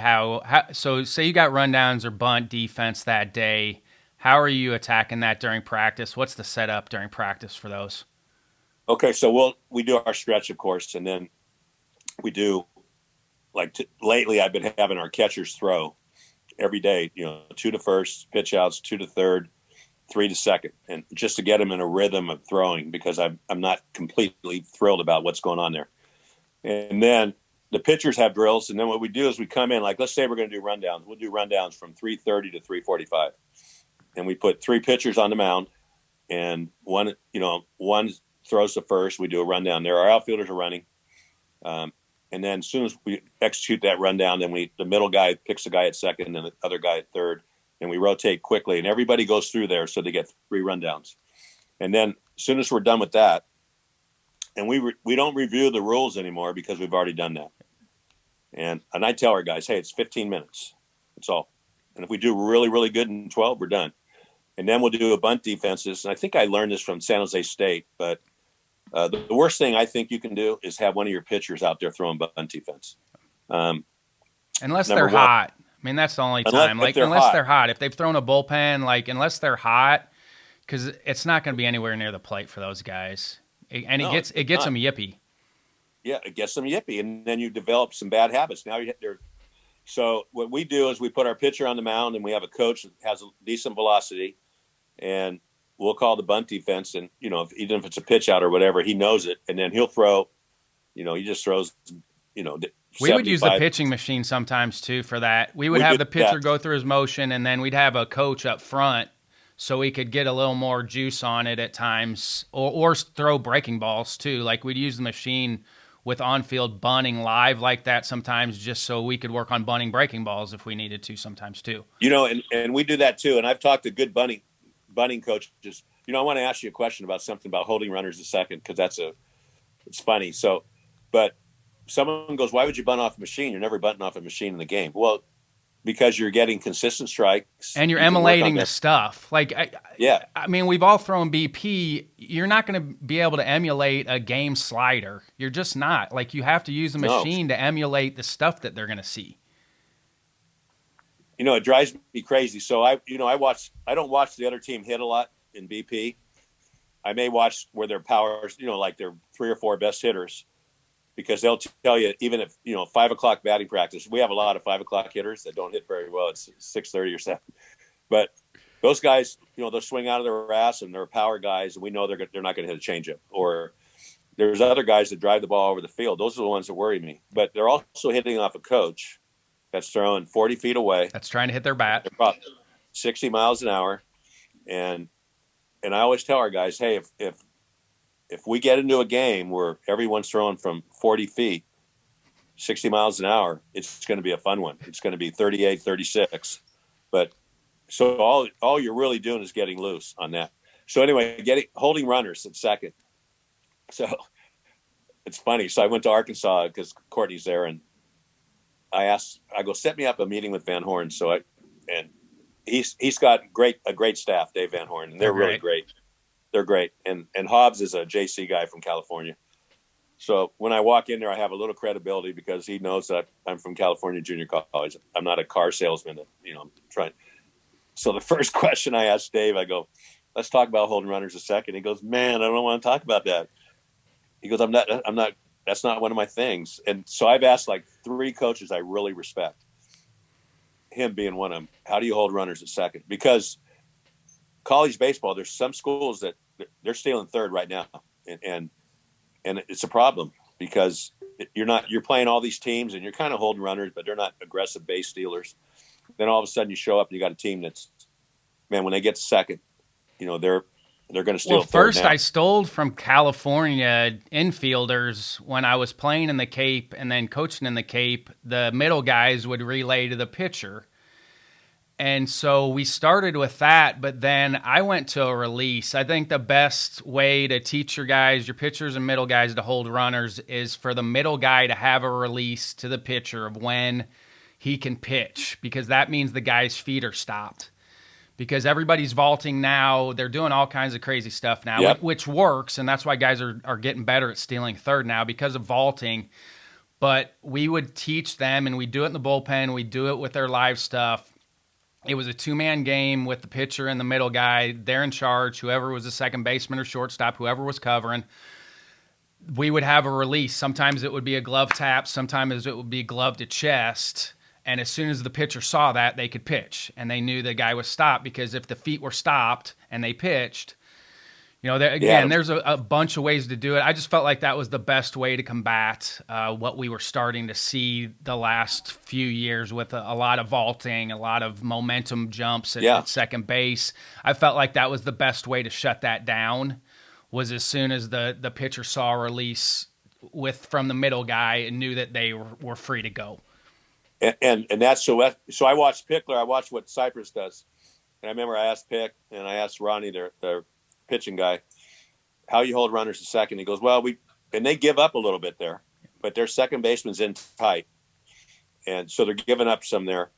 so say you got rundowns or bunt defense that day. How are you attacking that during practice? What's the setup during practice for those? Okay, so we do our stretch, of course, and then we do lately I've been having our catchers throw every day, 2 to first, pitch outs, 2 to third, 3 to second, and just to get them in a rhythm of throwing because I'm not completely thrilled about what's going on there. And then the pitchers have drills, and then what we do is we come in, let's say we're going to do rundowns. We'll do rundowns from 3:30 to 3:45, and we put 3 pitchers on the mound, and one throws the first. We do a rundown there. Our outfielders are running. And then as soon as we execute that rundown, then the middle guy picks a guy at second and the other guy at third, and we rotate quickly. And everybody goes through there, so they get 3 rundowns. And then as soon as we're done with that, and we don't review the rules anymore because we've already done that. And I tell our guys, hey, it's 15 minutes. That's all. And if we do really, really good in 12, we're done. And then we'll do a bunt defenses. And I think I learned this from San Jose State, but the worst thing I think you can do is have one of your pitchers out there throwing bunt defense. Unless they're hot. I mean, that's the only time. Unless they're hot. If they've thrown a bullpen, unless they're hot, because it's not going to be anywhere near the plate for those guys. And it gets them yippy. Yeah, it gets them yippy, and then you develop some bad habits. So what we do is we put our pitcher on the mound, and we have a coach that has a decent velocity, and we'll call the bunt defense, and even if it's a pitch out or whatever, he knows it, and then he'll throw. He just throws. We would use the pitching machine sometimes too for that. We would have the pitcher go through his motion, and then we'd have a coach up front so we could get a little more juice on it at times, or throw breaking balls too. We'd use the machine with on-field bunting live like that sometimes, just so we could work on bunting breaking balls if we needed to sometimes too. And we do that too. And I've talked to good bunting coaches. I want to ask you a question about something about holding runners a second, because it's funny. So, but someone goes, why would you bunt off a machine? You're never bunting off a machine in the game. Well, because you're getting consistent strikes. And you're emulating the stuff. Yeah. I mean, we've all thrown BP. You're not going to be able to emulate a game slider. You're just not. You have to use a machine to emulate the stuff that they're going to see. It drives me crazy. So I don't watch the other team hit a lot in BP. I may watch where their powers, their 3 or 4 best hitters, because they'll tell you, even if, 5 o'clock batting practice, we have a lot of 5 o'clock hitters that don't hit very well. It's 6:30 or 7. But those guys, they'll swing out of their ass, and they're power guys, and we know they're not going to hit a changeup. Or there's other guys that drive the ball over the field. Those are the ones that worry me. But they're also hitting off a coach that's throwing 40 feet away. That's trying to hit their bat. They're probably 60 miles an hour. And I always tell our guys, hey, if we get into a game where everyone's throwing from 40 feet, 60 miles an hour, it's going to be a fun one. It's going to be 38, 36. But so all you're really doing is getting loose on that. So anyway, holding runners at second. So it's funny. So I went to Arkansas because Courtney's there, and I go, set me up a meeting with Van Horn. And he's got a great staff, Dave Van Horn, and they're really great. They're great. And Hobbs is a JC guy from California. So when I walk in there, I have a little credibility because he knows that I'm from California Junior College. I'm not a car salesman that, I'm trying. So the first question I asked Dave, I go, let's talk about holding runners a second. He goes, man, I don't want to talk about that. He goes, I'm not, that's not one of my things. And so I've asked 3 coaches I really respect, him being one of them. How do you hold runners at second? Because college baseball, there's some schools that they're stealing third right now, and it's a problem because you're playing all these teams and you're kind of holding runners, but they're not aggressive base stealers. Then all of a sudden you show up and you got a team that's, man, when they get to second, they're going to steal. Well, first I stole from California infielders when I was playing in the Cape and then coaching in the Cape. The middle guys would relay to the pitcher. And so we started with that, but then I went to a release. I think the best way to teach your guys, your pitchers and middle guys, to hold runners is for the middle guy to have a release to the pitcher of when he can pitch, because that means the guy's feet are stopped. Because everybody's vaulting now. They're doing all kinds of crazy stuff now, Yep. which works, and that's why guys are getting better at stealing third now because of vaulting. But we would teach them, and we do it in the bullpen. We do it with their live stuff. It was a two-man game with the pitcher and the middle guy. They're in charge. Whoever was the second baseman or shortstop, whoever was covering, we would have a release. Sometimes it would be a glove tap. Sometimes it would be glove to chest. And as soon as the pitcher saw that, they could pitch. And they knew the guy was stopped, because if the feet were stopped and they pitched, there's a bunch of ways to do it. I just felt like that was the best way to combat what we were starting to see the last few years with a lot of vaulting, a lot of momentum jumps at second base. I felt like that was the best way to shut that down, was as soon as the pitcher saw a release from the middle guy and knew that they were free to go. And that's so I watched Pickler. I watched what Cypress does. And I remember I asked Pick and I asked Ronnie, their pitching guy, how you hold runners to second. He goes, well, and they give up a little bit there, but their second baseman's in tight. And so they're giving up some there.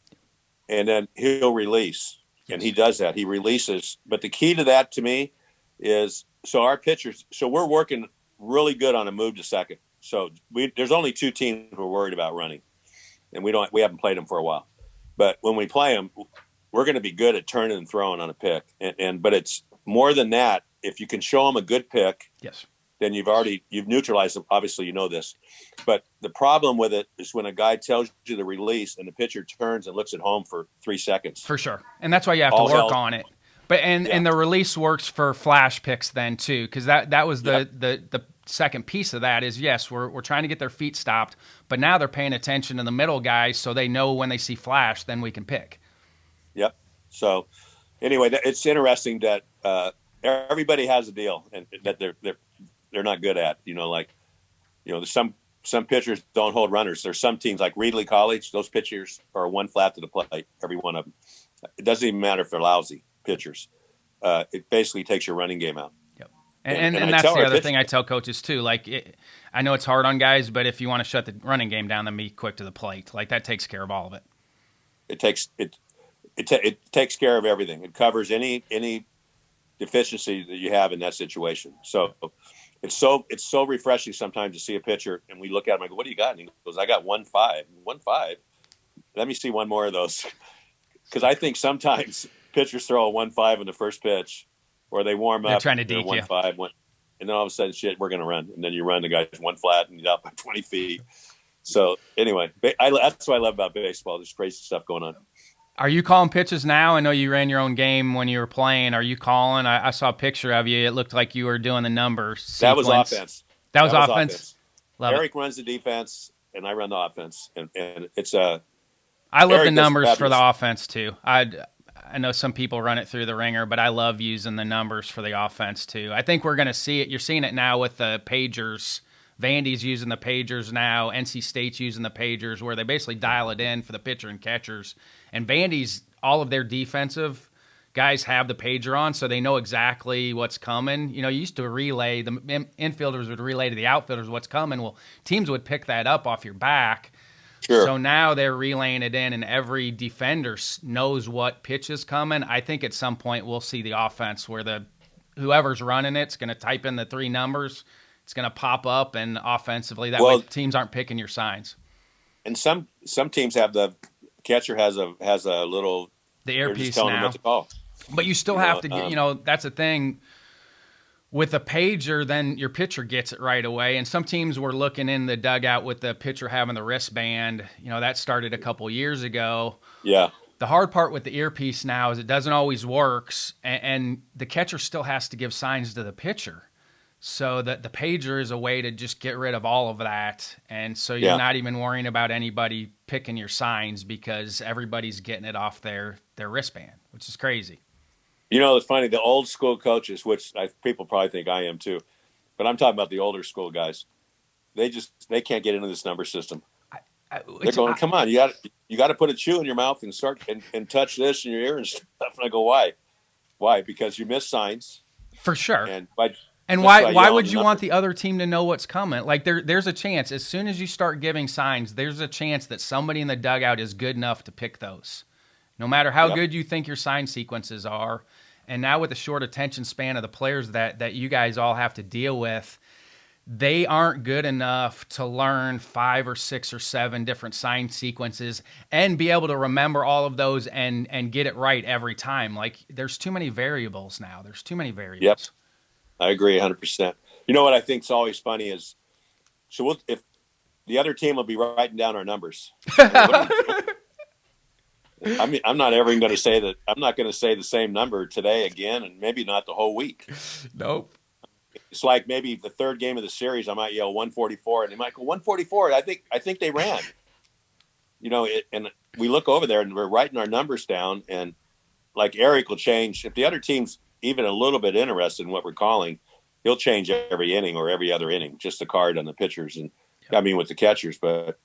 And then he'll release. And he does that. He releases. But the key to that to me is, so our pitchers, so we're working really good on a move to second. So there's only two teams we're worried about running. And we haven't played them for a while. But when we play them, we're going to be good at turning and throwing on a pick. But it's more than that. If you can show them a good pick, yes, then you've neutralized them. Obviously, you know this. But the problem with it is when a guy tells you the release and the pitcher turns and looks at home for 3 seconds. For sure. And that's why you have to work on it. But and the release works for flash picks then too, because that was the second piece of that is, yes, we're trying to get their feet stopped, but now they're paying attention to the middle guys, so they know when they see flash, then we can pick. Yep. So anyway, it's interesting that everybody has a deal and that they're not good at. There's some pitchers don't hold runners. There's some teams like Reedley College; those pitchers are one flat to the plate, every one of them. It doesn't even matter if they're lousy pitchers. It basically takes your running game out. Yep. And that's the other thing I tell coaches too. I know it's hard on guys, but if you want to shut the running game down, then be quick to the plate. That takes care of all of it. It takes care of everything. It covers any deficiency that you have in that situation. So it's so refreshing sometimes to see a pitcher and we look at him. I go, "What do you got?" And he goes, "I got 1.5." 1.5. Let me see one more of those, because I think sometimes pitchers throw a 1.5 in the first pitch, or they warm up. They're trying to deke 1.5, and then all of a sudden, shit, we're going to run, and then you run, the guy's one flat and he's out by 20 feet. So anyway, that's what I love about baseball. There's crazy stuff going on. Are you calling pitches now? I know you ran your own game when you were playing. Are you calling? I saw a picture of you. It looked like you were doing the numbers sequence. That was offense. That was offense? Love Eric it. runs the defense, and I run the offense. And it's I love the numbers for the offense, too. I know some people run it through the ringer, but I love using the numbers for the offense, too. I think we're going to see it. You're seeing it now with the pagers. Vandy's using the pagers now. NC State's using the pagers, where they basically dial it in for the pitcher and catchers. And Vandy's, all of their defensive guys have the pager on, so they know exactly what's coming. You used to relay, the infielders would relay to the outfielders what's coming. Well, teams would pick that up off your back. Sure. So now they're relaying it in, and every defender knows what pitch is coming. I think at some point we'll see the offense where whoever's running it's going to type in the 3 numbers. It's going to pop up, and offensively, that way teams aren't picking your signs. And some teams have the catcher has a little the earpiece now. What to call. But you still have to, that's the thing. With a pager, then your pitcher gets it right away. And some teams were looking in the dugout with the pitcher having the wristband. That started a couple years ago. Yeah. The hard part with the earpiece now is it doesn't always works, and the catcher still has to give signs to the pitcher. So that the pager is a way to just get rid of all of that. And so you're not even worrying about anybody picking your signs because everybody's getting it off their wristband, which is crazy. You know, it's funny, the old school coaches, which people probably think I am too, but I'm talking about the older school guys. They can't get into this number system. They're going, come on, you got to put a chew in your mouth and start and touch this in your ear and stuff. And I go, why? Why? Because you miss signs. For sure. And why would you want the other team to know what's coming? Like there's a chance as soon as you start giving signs, there's a chance that somebody in the dugout is good enough to pick those. No matter how good you think your sign sequences are. And now with the short attention span of the players that you guys all have to deal with, they aren't good enough to learn 5 or 6 or 7 different sign sequences and be able to remember all of those and get it right every time. Like there's too many variables now. There's too many variables. Yep. I agree 100%. You know what I think is always funny is, if the other team will be writing down our numbers. I mean, I'm not ever going to say that. I'm not going to say the same number today again, and maybe not the whole week. Nope. It's like maybe the third game of the series, I might yell 144, and they might go 144. I think they ran. You know, and we look over there and we're writing our numbers down, and like Eric will change if the other team's even a little bit interested in what we're calling. He'll change every inning or every other inning, just a card on the pitchers and I mean with the catchers. But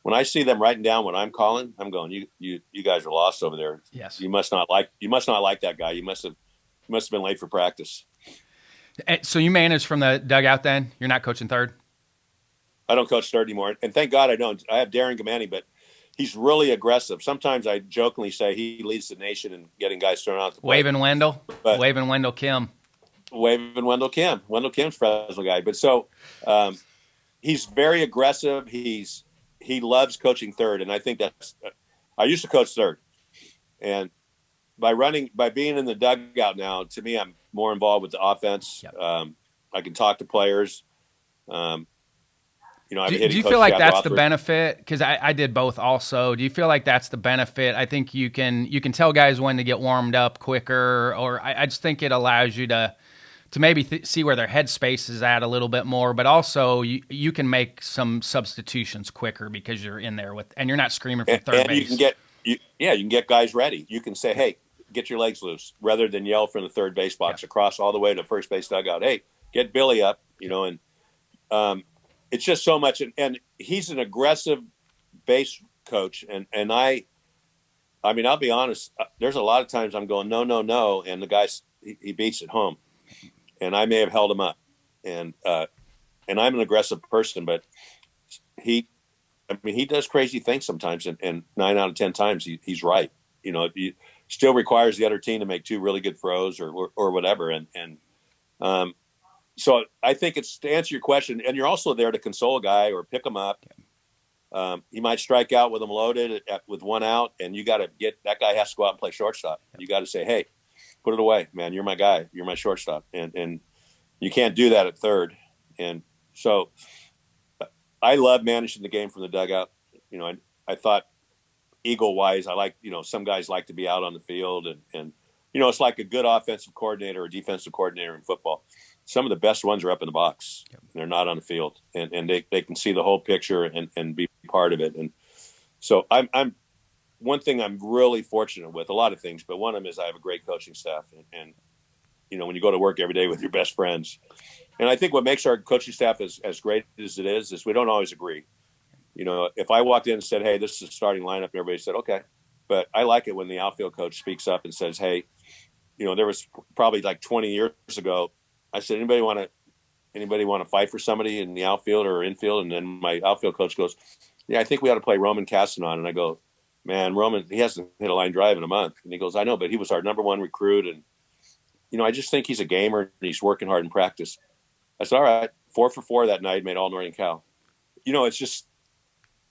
when I see them writing down what I'm calling, I'm going, you guys are lost over there. Yes. You must not like that guy. You must have been late for practice. So you manage from the dugout then? You're not coaching third? I don't coach third anymore. And thank God I don't. I have Darren Gamani, but he's really aggressive. Sometimes I jokingly say he leads the nation in getting guys thrown out the plate. Waving Wendell Kim. Waving Wendell Kim. Wendell Kim's Fresno guy. But so he's very aggressive. He loves coaching third. And I think I used to coach third. And by being in the dugout now, to me, I'm more involved with the offense. Yep. I can talk to players. You know, do you feel like that's the benefit? Because I did both also. Do you feel like that's the benefit? I think you can tell guys when to get warmed up quicker, or I just think it allows you to maybe see where their headspace is at a little bit more, but also you can make some substitutions quicker because you're in there and you're not screaming from third base. You can get guys ready. You can say, hey, get your legs loose, rather than yell from the third base box across all the way to first base dugout. Hey, get Billy up, you know, and it's just so much. And he's an aggressive base coach. And I mean, I'll be honest, there's a lot of times I'm going, no. And the guy, he beats it home. And I may have held him up. And I'm an aggressive person, but he does crazy things sometimes. And 9 out of 10 times he's right. You know, he still requires the other team to make 2 really good throws or whatever. And so I think it's to answer your question, and you're also there to console a guy or pick him up. He might strike out with him loaded with 1 out, and you got to that guy has to go out and play shortstop. You got to say, hey, put it away, man. You're my guy. You're my shortstop. And you can't do that at third. And so I love managing the game from the dugout. You know, I thought Eagle-wise, I like, you know, some guys like to be out on the field. And you know, it's like a good offensive coordinator or defensive coordinator in football. Some of the best ones are up in the box. Yep. They're not on the field. And they can see the whole picture and be part of it. And so I'm one thing I'm really fortunate with, a lot of things, but one of them is I have a great coaching staff. And you know, when you go to work every day with your best friends. And I think what makes our coaching staff as great as it is we don't always agree. You know, if I walked in and said, hey, this is the starting lineup, and everybody said, okay. But I like it when the outfield coach speaks up and says, hey, you know, there was probably like 20 years ago, I said, anybody want to fight for somebody in the outfield or infield? And then my outfield coach goes, yeah, I think we ought to play Roman Castanon. And I go, man, Roman, he hasn't hit a line drive in a month. And he goes, I know, but he was our number 1 recruit. And, you know, I just think he's a gamer and he's working hard in practice. I said, all right, 4 for 4 that night, made All-Northern Cal. You know, it's just,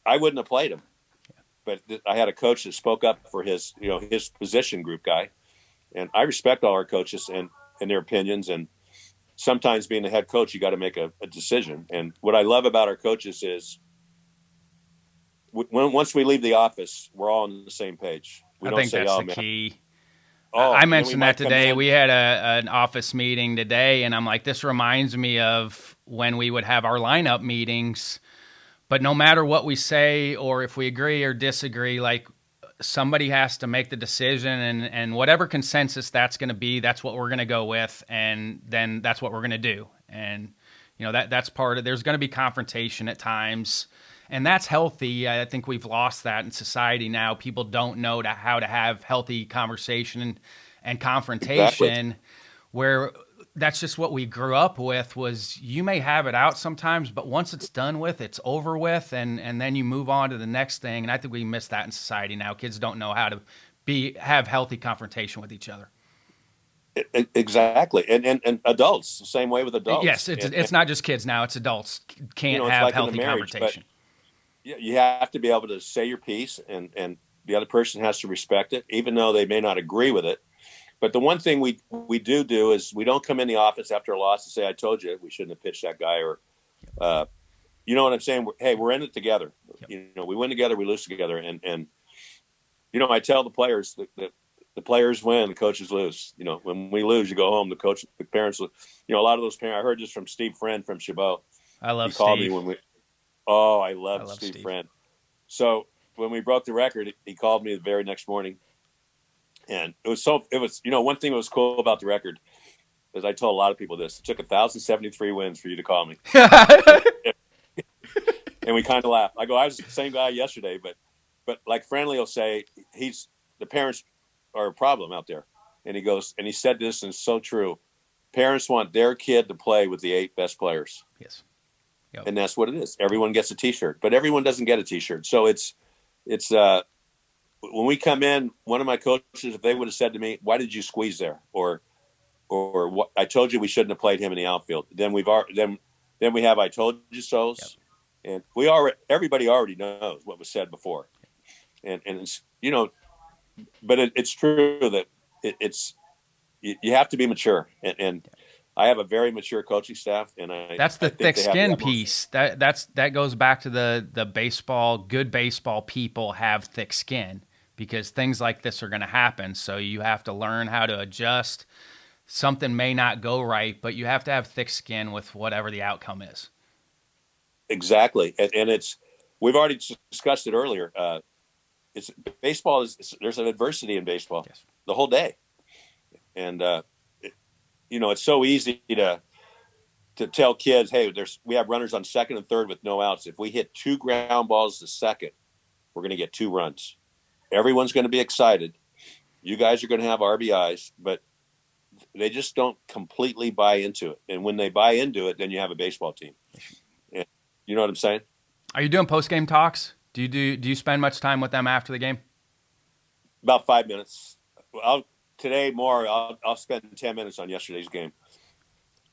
I wouldn't have played him. But I had a coach that spoke up for his position group guy. And I respect all our coaches and their opinions. And sometimes being the head coach, you got to make a decision. And what I love about our coaches is once we leave the office, we're all on the same page. We I don't think say, that's "Oh the man." key. Oh, I and then we mentioned that might come today. in. We had an office meeting today, and I'm like, this reminds me of when we would have our lineup meetings. But no matter what we say or if we agree or disagree, like somebody has to make the decision, and whatever consensus that's going to be, that's what we're going to go with, and then that's what we're going to do. And that's part of. There's going to be confrontation at times, and that's healthy. I think we've lost that in society now. People don't know how to have healthy conversation and Exactly. confrontation, where that's just what we grew up with. Was you may have it out sometimes, but once it's done with, it's over with, and then you move on to the next thing. And I think we miss that in society now. Kids don't know how to have healthy confrontation with each other. Exactly. And adults, the same way with Yes, adults. it's not just kids now. It's adults can't It's have like in a healthy marriage, but conversation. you have to be able to say your piece, and the other person has to respect it, even though they may not agree with it. But the one thing we do is we don't come in the office after a loss and say, "I told you we shouldn't have pitched that guy," or you know what I'm saying? Hey, we're in it together. Yep. We win together, we lose together, and I tell the players that the players win, the coaches lose. When we lose, you go home. The parents, a lot of those parents. I heard this from Steve Friend from Chabot. I He love called me Steve. when we. Oh, I I love love Steve Steve. Friend. So when we broke the record, he called me the very next morning, and it was one thing that was cool about the record, as I told a lot of people this, it took 1,073 wins for you to call me. And we kind of laughed. I go, I was the same guy yesterday, but like Friendly will say, the parents are a problem out there. And he goes, and he said this, and it's so true. Parents want their kid to play with the 8 best players. Yes. Yep. And that's what it is. Everyone gets a T-shirt, but everyone doesn't get a T-shirt. So it's when we come in, one of my coaches, if they would have said to me, "Why did you squeeze there?" or what, I told you we shouldn't have played him in the outfield. Then then we have "I told you so's," yep. And everybody already knows what was said before, and it's but it's true that it's you have to be mature, and I have a very mature coaching staff, and that's the I think thick they have the skin utmost. piece. That goes back to the baseball. Good baseball people have thick skin because things like this are going to happen. So you have to learn how to adjust. Something may not go right, but you have to have thick skin with whatever the outcome is. Exactly, and we've already discussed it earlier. It's baseball there's an adversity in baseball Yes. the whole day, and it's so easy to tell kids, hey, we have runners on second and third with no outs. If we hit 2 ground balls to second, we're going to get 2 runs. Everyone's going to be excited. You guys are going to have RBIs, but they just don't completely buy into it. And when they buy into it, then you have a baseball team. And you know what I'm saying? Are you doing post game talks? Do you spend much time with them after the game? About 5 minutes. Today more. I'll spend 10 minutes on yesterday's game,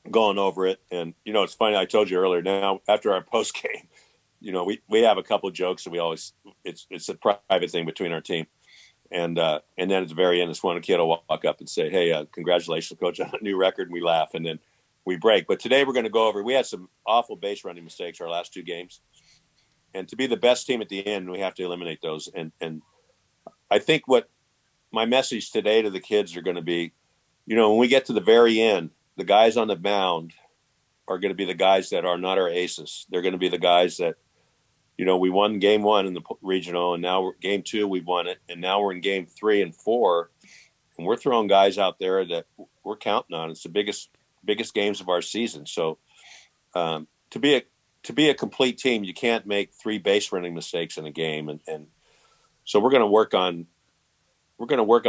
going over it. And it's funny. I told you earlier. Now after our post game, we have a couple of jokes, and we always it's a private thing between our team. And then at the very end, this one kid will walk up and say, "Hey, congratulations, coach, on a new record." And we laugh, and then we break. But today we're going to go over. We had some awful base running mistakes our last 2 games, and to be the best team at the end, we have to eliminate those. And I think what my message today to the kids are going to be, when we get to the very end, the guys on the mound are going to be the guys that are not our aces. They're going to be the guys that, we won game 1 in the regional, and now game 2, we won it. And now we're in game 3 and 4, and we're throwing guys out there that we're counting on. It's the biggest games of our season. So to be a complete team, you can't make 3 base running mistakes in a game. And so we're going to work on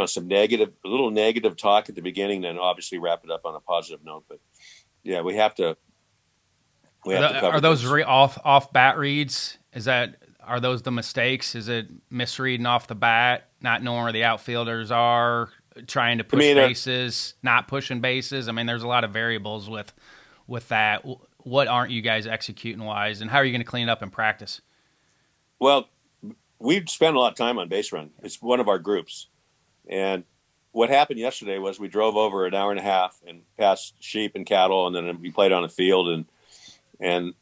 some a little negative talk at the beginning, then obviously wrap it up on a positive note. But yeah, we have to cover. Are those off bat reads? Are those the mistakes? Is it misreading off the bat, not knowing where the outfielders are, trying to push bases, not pushing bases? I mean, there's a lot of variables with that. What aren't you guys executing wise, and how are you going to clean it up in practice? Well, we've spent a lot of time on base run. It's one of our groups, and what happened yesterday was we drove over an hour and a half and passed sheep and cattle, and then we played on a field, and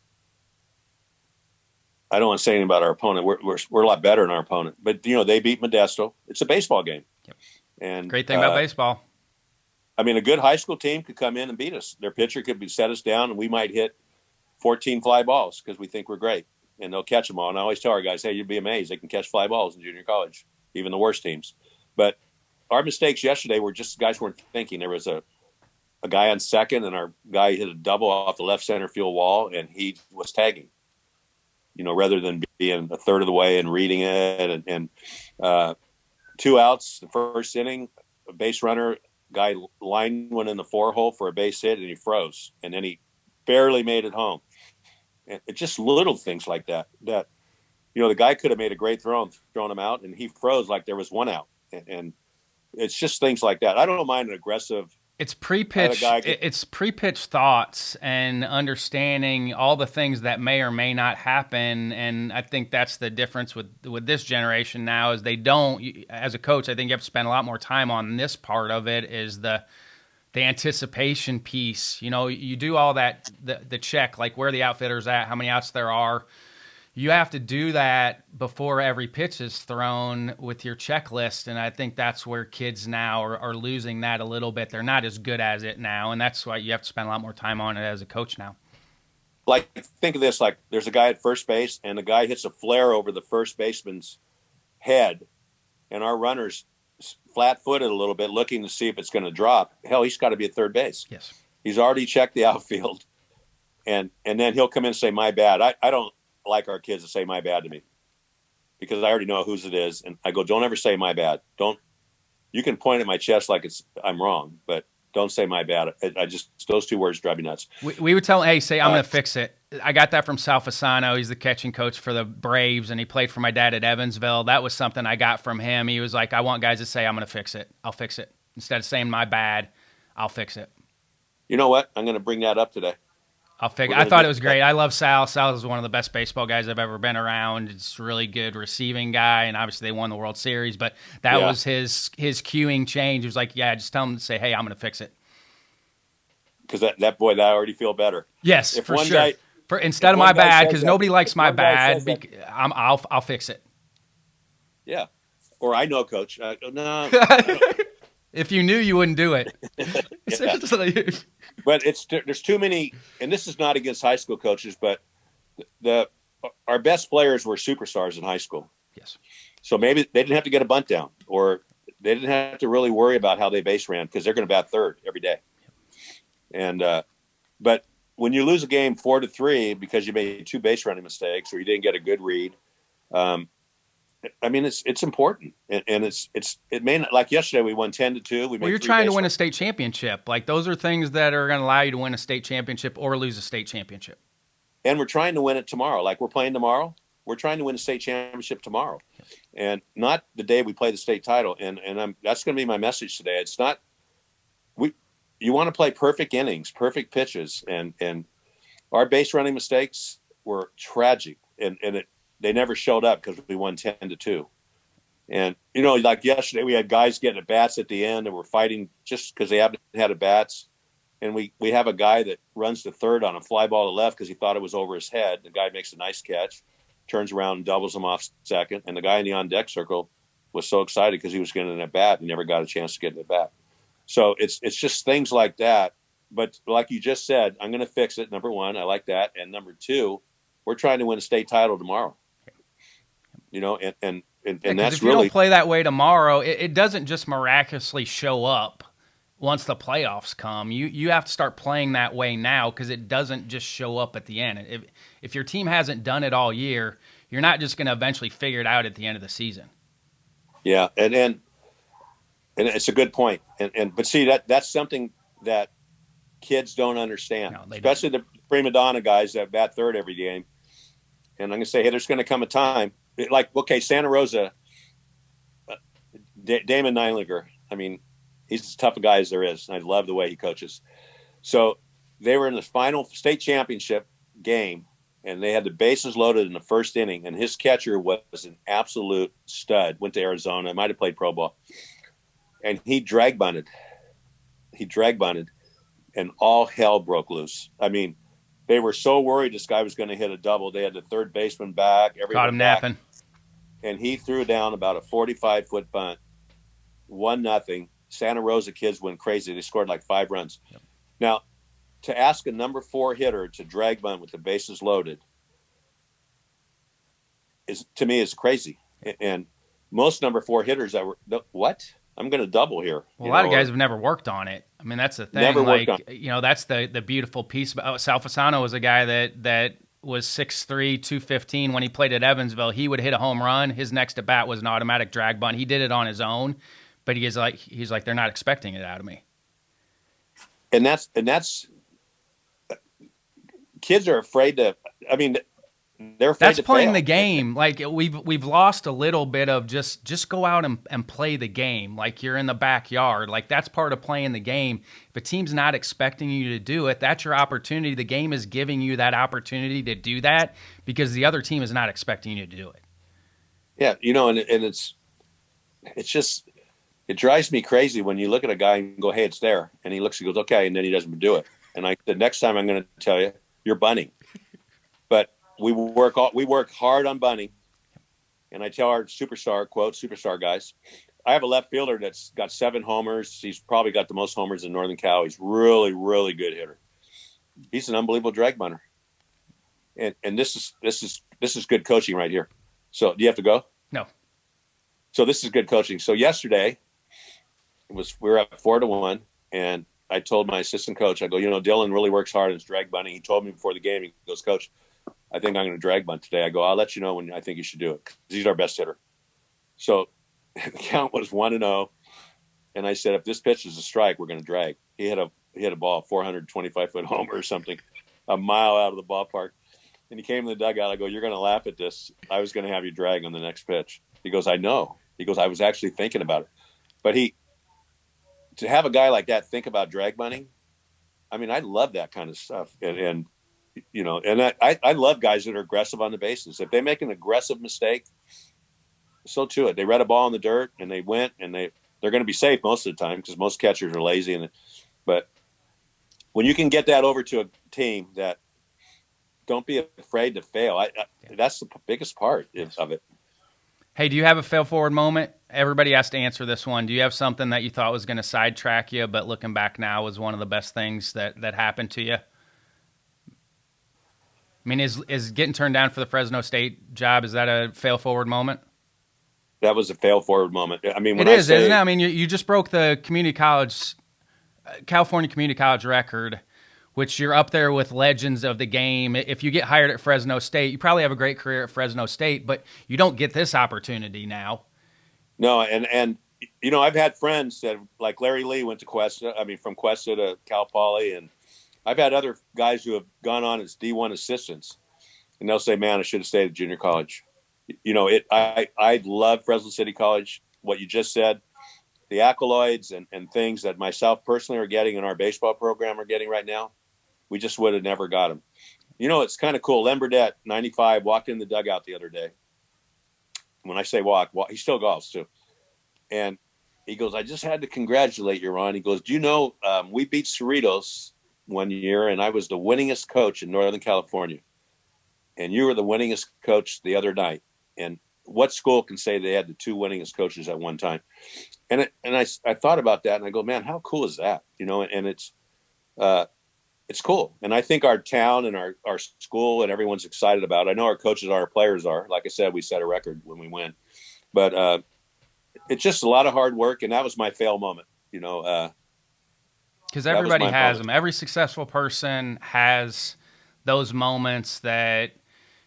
I don't want to say anything about our opponent. We're a lot better than our opponent, but they beat Modesto. It's a baseball game. Yep. And great thing about baseball. I mean, a good high school team could come in and beat us. Their pitcher could set us down, and we might hit 14 fly balls because we think we're great, and they'll catch them all. And I always tell our guys, hey, you'd be amazed. They can catch fly balls in junior college, even the worst teams. But our mistakes yesterday were just guys weren't thinking. There was a guy on second, and our guy hit a double off the left center field wall, and he was tagging, rather than being a third of the way and reading it. And 2 outs, the first inning, a base runner, guy lined one in the 4-hole for a base hit, and he froze. And then he barely made it home. And it's just little things like that, the guy could have made a great throw and thrown him out, and he froze like there was 1 out. And it's just things like that. I don't mind an aggressive. It's pre-pitch. It's pre-pitch thoughts and understanding all the things that may or may not happen. And I think that's the difference with this generation now is they don't. As a coach, I think you have to spend a lot more time on this part of it. Is the anticipation piece. You do all that the check, like where the outfitter's at, how many outs there are. You have to do that before every pitch is thrown with your checklist, and I think that's where kids now are losing that a little bit. They're not as good as it now, and that's why you have to spend a lot more time on it as a coach now. Like, think of this, like there's a guy at first base, and the guy hits a flare over the first baseman's head, and our runner's flat-footed a little bit looking to see if it's going to drop. Hell, he's got to be at third base. Yes. He's already checked the outfield, and then he'll come in and say, my bad. I don't like our kids to say my bad to me because I already know whose it is. And I go, don't ever say my bad. You can point at my chest like I'm wrong, but don't say my bad. Those 2 words drive me nuts. We would tell him, hey, say, I'm going to fix it. I got that from Sal Fasano. He's the catching coach for the Braves, and he played for my dad at Evansville. That was something I got from him. He was like, I want guys to say, I'm going to fix it. I'll fix it. Instead of saying my bad, I'll fix it. You know what? I'm going to bring that up today. I thought it was great. I love Sal. Sal is one of the best baseball guys I've ever been around. He's a really good receiving guy, and obviously they won the World Series. But that was his cueing change. He was like, yeah, just tell him to say, hey, I'm going to fix it. Because that I already feel better. Yes, for sure. Instead of my bad, because nobody likes my bad, I'll fix it. Yeah. Or I know, Coach. No. If you knew, you wouldn't do it. But there's too many, and this is not against high school coaches, but our best players were superstars in high school. Yes. So maybe they didn't have to get a bunt down, or they didn't have to really worry about how they base ran because they're going to bat third every day. And but when you lose a game 4-3 because you made 2 base running mistakes or you didn't get a good read, I mean, it's important, and it may not, like yesterday we won 10-2. You're trying to win a state championship. Like those are things that are going to allow you to win a state championship or lose a state championship. And we're trying to win it tomorrow. Like we're playing tomorrow. We're trying to win a state championship tomorrow, and not the day we play the state title. And that's going to be my message today. It's not you want to play perfect innings, perfect pitches, and our base running mistakes were tragic, and they never showed up because we won 10-2. And, like yesterday, we had guys getting at bats at the end and we're fighting just because they haven't had at bats. And we have a guy that runs to third on a fly ball to left because he thought it was over his head. The guy makes a nice catch, turns around and doubles him off second. And the guy in the on-deck circle was so excited because he was getting an at bat and never got a chance to get an at bat. So it's just things like that. But like you just said, I'm going to fix it. Number one, I like that. And number two, we're trying to win a state title tomorrow. And that's if you don't play that way tomorrow, it doesn't just miraculously show up once the playoffs come. You have to start playing that way now because it doesn't just show up at the end. If your team hasn't done it all year, you're not just going to eventually figure it out at the end of the season. Yeah, and it's a good point. But see that's something that kids don't understand, especially the prima donna guys that bat third every game. And I'm going to say, hey, there's going to come a time. Like, okay, Santa Rosa, Damon Neilinger, I mean, he's as tough a guy as there is. And I love the way he coaches. So they were in the final state championship game, and they had the bases loaded in the first inning, and his catcher was an absolute stud, went to Arizona, might have played pro ball. And he drag bunted, and all hell broke loose. I mean, they were so worried this guy was going to hit a double. They had the third baseman back, Caught everyone him back, napping. and he threw down about a 45-foot bunt, 1-0. Santa Rosa kids went crazy. They scored like 5 runs. Yep. Now, to ask a number 4 hitter to drag bunt with the bases loaded is, to me, is crazy. And most number 4 hitters that were, what? I'm going to double here. Well, a lot of guys have never worked on it. I mean, that's the thing. Never worked on it. You know, that's the beautiful piece about Salfasano was a guy that was 6'3", 215 when he played at Evansville. He would hit a home run. His next at bat was an automatic drag bunt. He did it on his own, but he's like they're not expecting it out of me. And that's kids are afraid to. I mean, they're afraid That's to playing fail. the game. Like we've lost a little bit of just go out and play the game. Like you're in the backyard. Like that's part of playing the game. If a team's not expecting you to do it, that's your opportunity. The game is giving you that opportunity to do that because the other team is not expecting you to do it. Yeah, you know, and it's just, it drives me crazy when you look at a guy and go, "Hey, it's there," and he looks and goes, "Okay," and then he doesn't do it. And the next time I'm going to tell you, you're bunting. But we work hard on bunting, and I tell our superstar guys, I have a left fielder that's got 7 homers. He's probably got the most homers in Northern Cal. He's really, really good hitter. He's an unbelievable drag bunter, and this is good coaching right here. So do you have to go? No. So this is good coaching. So yesterday, we were up 4-1, and I told my assistant coach, I go, you know, Dylan really works hard in his drag bunting. He told me before the game, he goes, "Coach, I think I'm going to drag bunt today." I go, "I'll let you know when I think you should do it, because he's our best hitter." So the count was 1-0, and I said, if this pitch is a strike, we're going to drag. He had a ball, 425-foot homer or something, a mile out of the ballpark. And he came in the dugout. I go, "You're going to laugh at this. I was going to have you drag on the next pitch." He goes, "I know." He goes, "I was actually thinking about it." But to have a guy like that think about drag bunting, I mean, I love that kind of stuff. And you know, and I love guys that are aggressive on the bases. If they make an aggressive mistake, so to it. They read a ball in the dirt and they went, and they're going to be safe most of the time because most catchers are lazy. But when you can get that over to a team that don't be afraid to fail, that's the biggest part of it. Hey, do you have a fail forward moment? Everybody has to answer this one. Do you have something that you thought was going to sidetrack you, but looking back now was one of the best things that happened to you? I mean, is getting turned down for the Fresno State job, is that a fail forward moment? That was a fail forward moment. I mean, isn't it? I mean, you just broke the California community college record, which you're up there with legends of the game. If you get hired at Fresno State, you probably have a great career at Fresno State, but you don't get this opportunity now. No, and you know, I've had friends that, like Larry Lee went to Cuesta. I mean, from Cuesta to Cal Poly, and I've had other guys who have gone on as D1 assistants, and they'll say, "Man, I should have stayed at junior college." You know, I love Fresno City College. What you just said, the accolades and things that myself personally are getting in our baseball program are getting right now, we just would have never got them. You know, it's kind of cool. Len Burdett, 95, walked in the dugout the other day. When I say walk, he still golfs too. And he goes, "I just had to congratulate you, Ron." He goes, "Do you know, we beat Cerritos one year, and I was the winningest coach in Northern California. And you were the winningest coach the other night. And what school can say they had the 2 winningest coaches at one time?" And I thought about that, and I go, man, how cool is that? You know, and it's cool. And I think our town and our school and everyone's excited about it. I know our coaches are, our players are. Like I said, we set a record when we win. But it's just a lot of hard work, and that was my fail moment, you know. Because everybody has them. Every successful person has those moments that,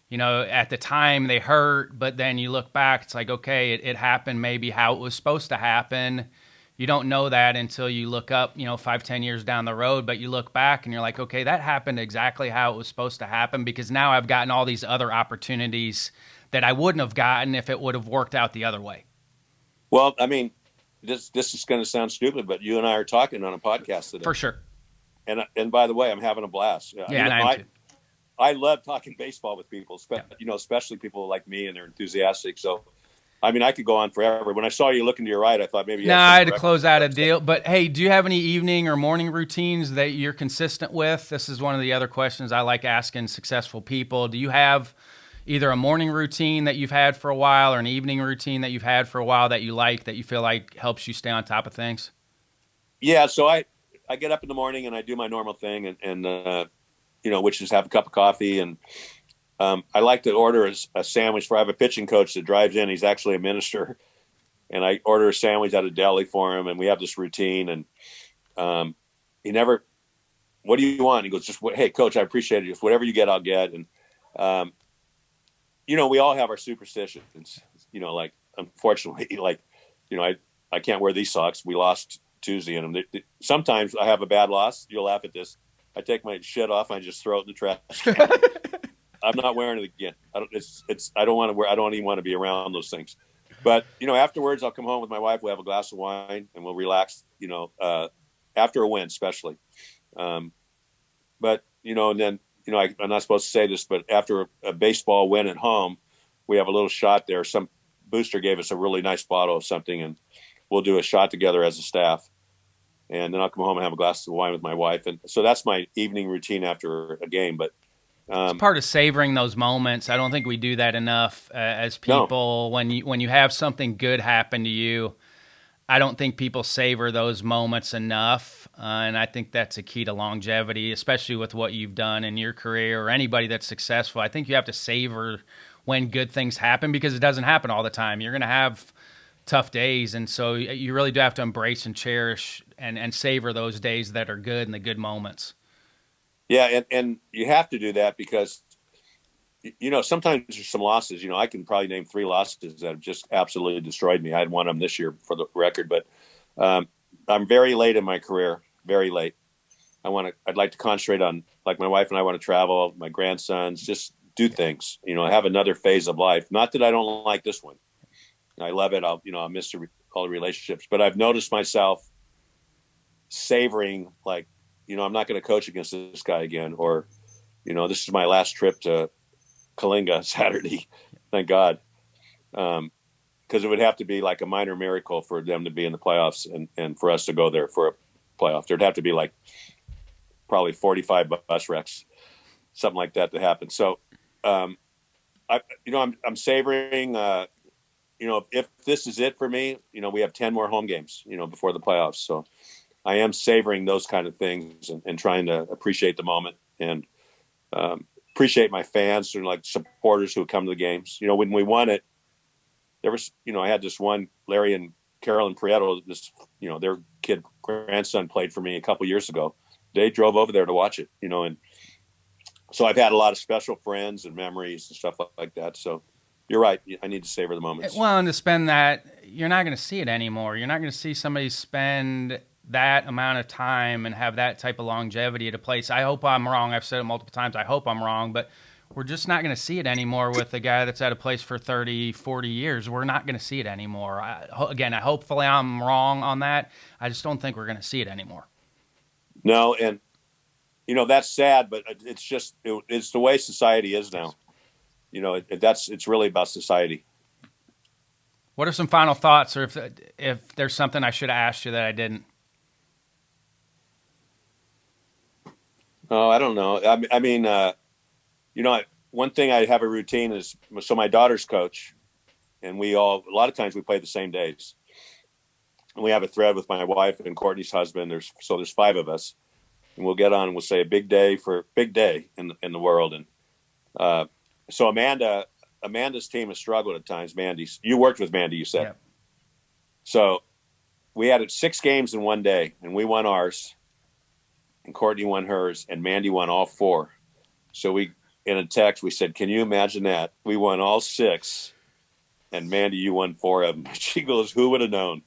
you know, at the time they hurt, but then you look back, it's like, okay, it happened maybe how it was supposed to happen. You don't know that until you look up, you know, 5-10 years down the road, but you look back and you're like, okay, that happened exactly how it was supposed to happen, because now I've gotten all these other opportunities that I wouldn't have gotten if it would have worked out the other way. Well, I mean, this is going to sound stupid, but you and I are talking on a podcast today. For sure. And by the way, I'm having a blast. Yeah, and I am too. I love talking baseball with people, you know, especially people like me, and they're enthusiastic. So I mean, I could go on forever. When I saw you looking to your right, I thought maybe you No, had I some had to reference. close out a deal. But hey, do you have any evening or morning routines that you're consistent with? This is one of the other questions I like asking successful people. Do you have either a morning routine that you've had for a while or an evening routine that you've had for a while that you like, that you feel like helps you stay on top of things? Yeah, so I get up in the morning and I do my normal thing, and which is have a cup of coffee, and I like to order a sandwich. For I have a pitching coach that drives in. He's actually a minister, and I order a sandwich at a deli for him, and we have this routine. And he never, what do you want? He goes, just, hey, coach, I appreciate it. Just whatever you get, I'll get. And we all have our superstitions. Like, unfortunately, like, I can't wear these socks. We lost Tuesday in them. Sometimes I have a bad loss. You'll laugh at this. I take my shit off and I just throw it in the trash can. I'm not wearing it again. I don't want to wear. I don't even want to be around those things. But afterwards, I'll come home with my wife. We'll have a glass of wine and we'll relax. After a win, especially. But and then I'm not supposed to say this, but after a baseball win at home, we have a little shot there. Some booster gave us a really nice bottle of something, and we'll do a shot together as a staff. And then I'll come home and have a glass of wine with my wife. And so that's my evening routine after a game. But it's part of savoring those moments. I don't think we do that enough as people. No. When you have something good happen to you, I don't think people savor those moments enough. And I think that's a key to longevity, especially with what you've done in your career or anybody that's successful. I think you have to savor when good things happen, because it doesn't happen all the time. You're going to have tough days. And so you really do have to embrace and cherish and savor those days that are good and the good moments. Yeah. And you have to do that because, sometimes there's some losses. I can probably name 3 losses that have just absolutely destroyed me. I had one of them this year for the record, but I'm very late in my career, very late. I'd like to concentrate on, like, my wife and I want to travel, my grandsons, just do things, have another phase of life. Not that I don't like this one. I love it. I'll miss all the relationships, but I've noticed myself savoring, like, I'm not going to coach against this guy again, or, this is my last trip to Kalinga Saturday. Thank God. Because it would have to be like a minor miracle for them to be in the playoffs and for us to go there for a playoff. There'd have to be like probably 45 bus wrecks, something like that to happen. So, I'm savoring, if this is it for me, we have 10 more home games, before the playoffs. So I am savoring those kind of things and trying to appreciate the moment and appreciate my fans and, like, supporters who come to the games. When we won it, there was, I had this one, Larry and Carolyn Prieto, their grandson played for me a couple years ago. They drove over there to watch it, and so I've had a lot of special friends and memories and stuff like that. So you're right. I need to savor the moments. Well, and to spend that, you're not going to see it anymore. You're not going to see somebody spend that amount of time and have that type of longevity at a place. I hope I'm wrong. I've said it multiple times. I hope I'm wrong, but we're just not going to see it anymore with a guy that's at a place for 30, 40 years. We're not going to see it anymore. Hopefully I'm wrong on that. I just don't think we're going to see it anymore. No, and that's sad, but it's the way society is now. It's really about society. What are some final thoughts, or if there's something I should have asked you that I didn't? Oh, I don't know. I mean, one thing I have a routine is, so my daughter's coach, and a lot of times we play the same days. And we have a thread with my wife and Courtney's husband. There's 5 of us, and we'll get on and we'll say a big day in the world. And so Amanda's team has struggled at times. You worked with Mandy, you said. Yeah. So we had 6 games in one day, and we won ours, and Courtney won hers, and Mandy won all 4. So in a text, we said, can you imagine that? We won all 6, and Mandy, you won 4 of them. She goes, who would have known?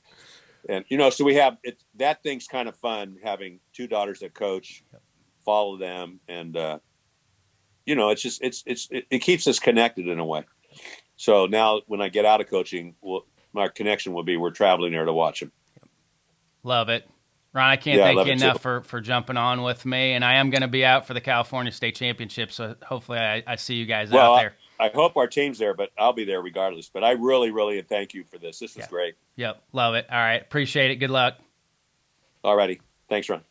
And, so we have it. That thing's kind of fun, having 2 daughters that coach, follow them. And, it keeps us connected in a way. So now when I get out of coaching, my connection will be, we're traveling there to watch them. Love it. Ron, I can't thank you enough for jumping on with me. And I am going to be out for the California State Championship, so hopefully I see you guys out there. I hope our team's there, but I'll be there regardless. But I really, really thank you for this. This is great. Yep. Love it. All right. Appreciate it. Good luck. All righty. Thanks, Ron.